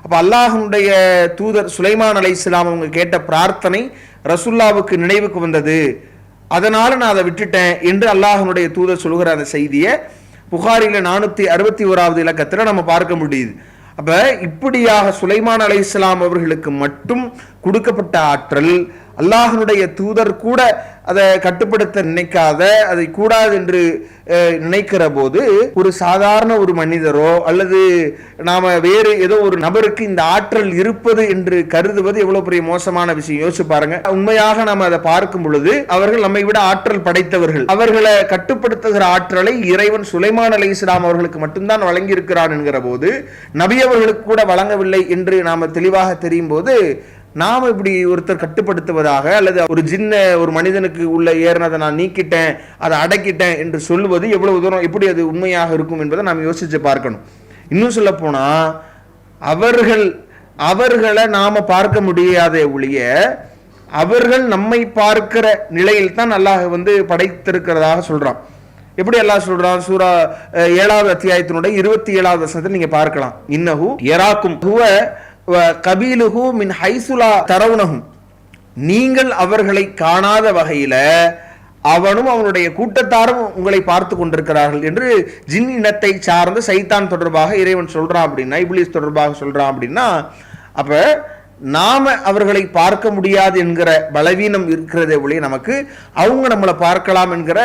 அப்ப அல்லாஹ்வுடைய தூதர் சுலைமான் அலைஹிஸ்ஸலாம் அவங்க கேட்ட பிரார்த்தனை ரசூலுல்லாவுக்கு நினைவுக்கு வந்தது, அதனால நான் அதை விட்டுட்டேன் என்று அல்லாஹ்வுடைய தூதர் சொல்கிற அந்த செய்தியை புகாரில 461வது இலக்கத்தில் நம்ம பார்க்க முடியுது. அப்ப இப்படியாக சுலைமான் அலைஹிஸ்ஸலாம் அவர்களுக்கு மட்டும் கொடுக்கப்பட்ட ஆற்றல், அல்லாஹ்வுடைய தூதர் கூட அதை கட்டுப்படுத்த நினைக்காத, அதை கூடாது என்று நினைக்கிற போது ஒரு சாதாரண ஒரு மனிதரோ அல்லது நாம வேறு ஏதோ ஒரு நபருக்கு இந்த ஆற்றல் இருப்பது என்று கருதுவது எவ்வளவு பெரிய மோசமான விஷயம். யோசிச்சு பாருங்க. உண்மையாக நாம அதை பார்க்கும் பொழுது அவர்கள் நம்மை விட ஆற்றல் படைத்தவர்கள். அவர்களை கட்டுப்படுத்துகிற ஆற்றலை இறைவன் சுலைமான் அலைஹிஸ்ஸலாம் அவர்களுக்கு மட்டும்தான் வழங்கி இருக்கிறான் என்கிற போது நபி அவர்களுக்கு கூட வழங்கவில்லை என்று நாம தெளிவாக தெரியும் போது நாம இப்படி ஒருத்தர் கட்டுப்படுத்துவதாக அல்லது ஒரு ஜின்ன ஒரு மனிதனுக்கு உள்ள ஏறினதை நான் நீக்கிட்டேன், அதை அடக்கிட்டேன் என்று சொல்லுவது எவ்வளவு தூரம் எப்படி அது உண்மையாக இருக்கும் என்பதை நாம் யோசிச்சு பார்க்கணும். இன்னும் சொல்ல போனா அவர்களை நாம பார்க்க முடியாத ஒழிய அவர்கள் நம்மை பார்க்கிற நிலையில் தான் அல்லாஹ் படைத்திருக்கிறதாக சொல்றான். எப்படி அல்லாஹ் சொல்றான்? சூரா 7வது அத்தியாயத்தினுடைய 27வது வசனத்தில் நீங்க பார்க்கலாம். இன்னஹு யராக்கும் ஹுவ கபீலுஹு மின் ஹைசுலா தரவுனஹும், நீங்கள் அவர்களை காணாத வகையில அவனும் அவனுடைய கூட்டத்தாரும் உங்களை பார்த்து கொண்டிருக்கிறார்கள் என்று ஜின் இனத்தை சார்ந்த சைத்தான் தொடர்பாக இறைவன் சொல்றான் அப்படின்னா, இப்லீஸ் தொடர்பாக சொல்றான் அப்படின்னா, அப்ப நாம அவர்களை பார்க்க முடியாது என்கிற பலவீனம் இருக்கிறதே ஒழிய நமக்கு அவங்க நம்மளை பார்க்கலாம் என்கிற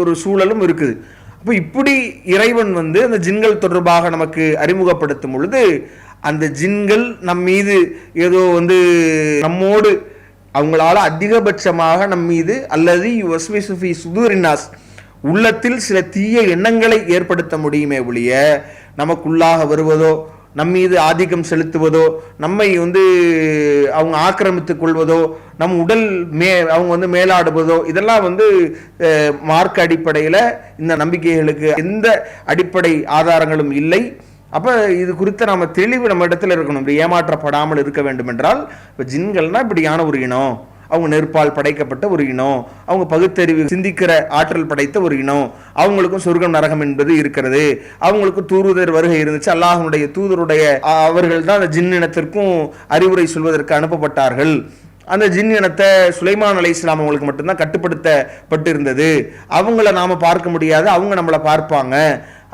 ஒரு சூழலும் இருக்குது. அப்போ இப்படி இறைவன் அந்த ஜின்கள் தொடர்பாக நமக்கு அறிமுகப்படுத்தும் பொழுது அந்த ஜின்கள் நம் மீது ஏதோ நம்மோடு அவங்களால அதிகபட்சமாக நம் மீது அல்லது வஸ்விசுஃபி சுதூரினாஸ் உள்ளத்தில் சில தீய எண்ணங்களை ஏற்படுத்த முடியுமே ஒழிய நமக்குள்ளாக வருவதோ நம் மீது ஆதிக்கம் செலுத்துவதோ நம்மை அவங்க ஆக்கிரமித்துக் கொள்வதோ நம் உடல் அவங்க மேலாடுவதோ இதெல்லாம் மார்க்க அடிப்படையில் இந்த நம்பிக்கைகளுக்கு எந்த அடிப்படை ஆதாரங்களும் இல்லை. அப்ப இது குறித்த நாம தெளிவு நம்ம இடத்துல இருக்கணும். இப்படி ஏமாற்றப்படாமல் இருக்க வேண்டும் என்றால் இப்ப ஜின்கள்னா இப்படியான ஒரு இனம், அவங்க நெருப்பால் படைக்கப்பட்ட ஒரு இனம், அவங்க பகுத்தறிவு சிந்திக்கிற ஆற்றல் படைத்த ஒரு இனம், அவங்களுக்கும் சொர்க்கம் நரகம் என்பது இருக்கிறது, அவங்களுக்கும் தூதர் வருகை இருந்துச்சு, அல்லாஹ்வுடைய தூதருடைய அவர்கள் தான் அந்த ஜின் இனத்திற்கும் அறிவுரை சொல்வதற்கு அனுப்பப்பட்டார்கள், அந்த ஜின் இனத்தை சுலைமான் அலைஹிஸ்ஸலாம் அவங்களுக்கு மட்டும்தான் கட்டுப்படுத்தப்பட்டு இருந்தது, அவங்கள நாம பார்க்க முடியாது, அவங்க நம்மளை பார்ப்பாங்க,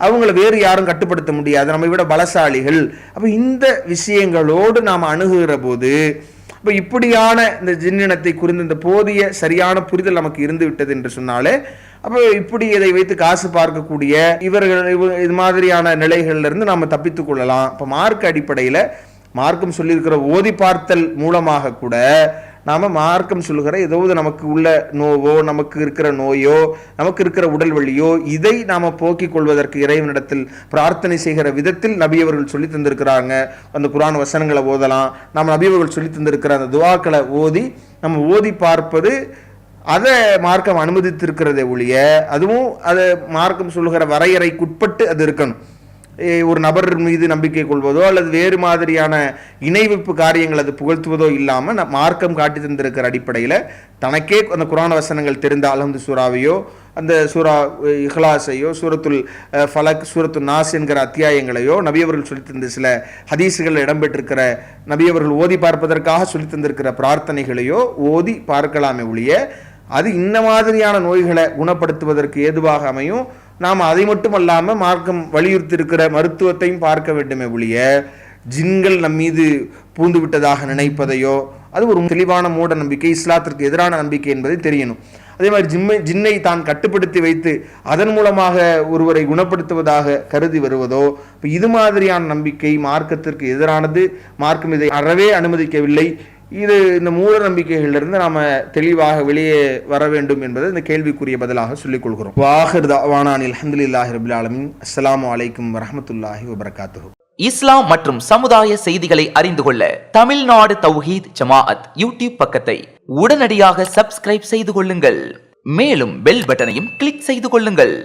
அவங்கள வேறு யாரும் கட்டுப்படுத்த முடியாது, நம்மை விட பலசாலிகள். அப்ப இந்த விஷயங்களோடு நாம் அணுகுகிற போது இப்போ இப்படியான இந்த ஜின்னினத்தை குறித்து இந்த போதிய சரியான புரிதல் நமக்கு இருந்து விட்டது என்று சொன்னாலே அப்போ இப்படி இதை வைத்து காசு பார்க்கக்கூடிய இது மாதிரியான நிலைகள்ல இருந்து நாம தப்பித்துக் கொள்ளலாம். இப்போ மார்க்க அடிப்படையில் மார்க்கம் சொல்லியிருக்கிற ஓதி பார்த்தல் மூலமாக கூட நாம மார்க்கம் சொல்லுகிற ஏதாவது நமக்கு உள்ள நோவோ நமக்கு இருக்கிற நோயோ நமக்கு இருக்கிற உடல் வலியோ இதை நாம போக்கிக் கொள்வதற்கு இறைவனிடத்தில் பிரார்த்தனை செய்கிற விதத்தில் நபி அவர்கள் சொல்லி தந்திருக்கிறாங்க. அந்த குர்ஆன் வசனங்களை ஓதலாம், நம்ம நபி அவர்கள் சொல்லி தந்திருக்கிற அந்த துஆக்களை ஓதி நம்ம ஓதி பார்ப்பது அதை மார்க்கம் அனுமதித்திருக்கிறதே ஒழிய அதுவும் அதை மார்க்கம் சொல்லுகிற வரையறைக்குட்பட்டு அது இருக்கணும். ஒரு நபர் மீது நம்பிக்கை கொள்வதோ அல்லது வேறு மாதிரியான இணைவிப்பு காரியங்கள் அது புகழ்த்துவதோ இல்லாமல் மார்க்கம் காட்டி தந்திருக்கிற அடிப்படையில் தனக்கே அந்த குர்ஆன் வசனங்கள் தெரிந்த அல்ஹம்து சூராவையோ அந்த சூரா இஹ்லாஸையோ சூரத்துல் ஃபலக் சூரத்துல் நாஸ் என்கிற அத்தியாயங்களையோ நபியவர்கள் சொல்லி தந்த சில ஹதீஸுகள் இடம்பெற்றிருக்கிற நபியவர்கள் ஓதி பார்ப்பதற்காக சொல்லி தந்திருக்கிற பிரார்த்தனைகளையோ ஓதி பார்க்கலாமே ஒழிய அது இந்த மாதிரியான நோய்களை குணப்படுத்துவதற்கு ஏதுவாக அமையும். நாம் அதை மட்டும் அல்லாமல் மார்க்கம் வலியுறுத்தி இருக்கிற மருத்துவத்தையும் பார்க்க வேண்டுமே ஒழிய ஜின்கள் நம் மீது பூந்து விட்டதாக நினைப்பதையோ அது ஒரு தெளிவான மூட நம்பிக்கை, இஸ்லாத்திற்கு எதிரான நம்பிக்கை என்பதை தெரியணும். அதே மாதிரி ஜின்னை தான் கட்டுப்படுத்தி வைத்து அதன் மூலமாக ஒருவரை குணப்படுத்துவதாக கருதி வருவதோ இது மாதிரியான நம்பிக்கை மார்க்கத்திற்கு எதிரானது. மார்க்கம் இதை அறவே அனுமதிக்கவில்லை. இது இந்த மூட நம்பிக்கைகளிலிருந்து நாம தெளிவாக வெளியே வர வேண்டும் என்பதை இந்த கேள்விக்குரிய பதிலாக சொல்லிக் கொள்கிறோம். வாஹிர் தஅவானா அல்ஹம்துலில்லாஹி ரப்பில் ஆலமீன். அஸ்ஸலாமு அலைக்கும் வரஹ்மத்துல்லாஹி வபரகாத்துஹு. இஸ்லாம் மற்றும் சமுதாய செய்திகளை அறிந்து கொள்ள தமிழ்நாடு தௌஹீத் ஜமாஅத் யூடியூப் பக்கத்தை உடனடியாக சப்ஸ்கிரைப் செய்து கொள்ளுங்கள். மேலும் பெல் பட்டனையும் கிளிக் செய்து கொள்ளுங்கள்.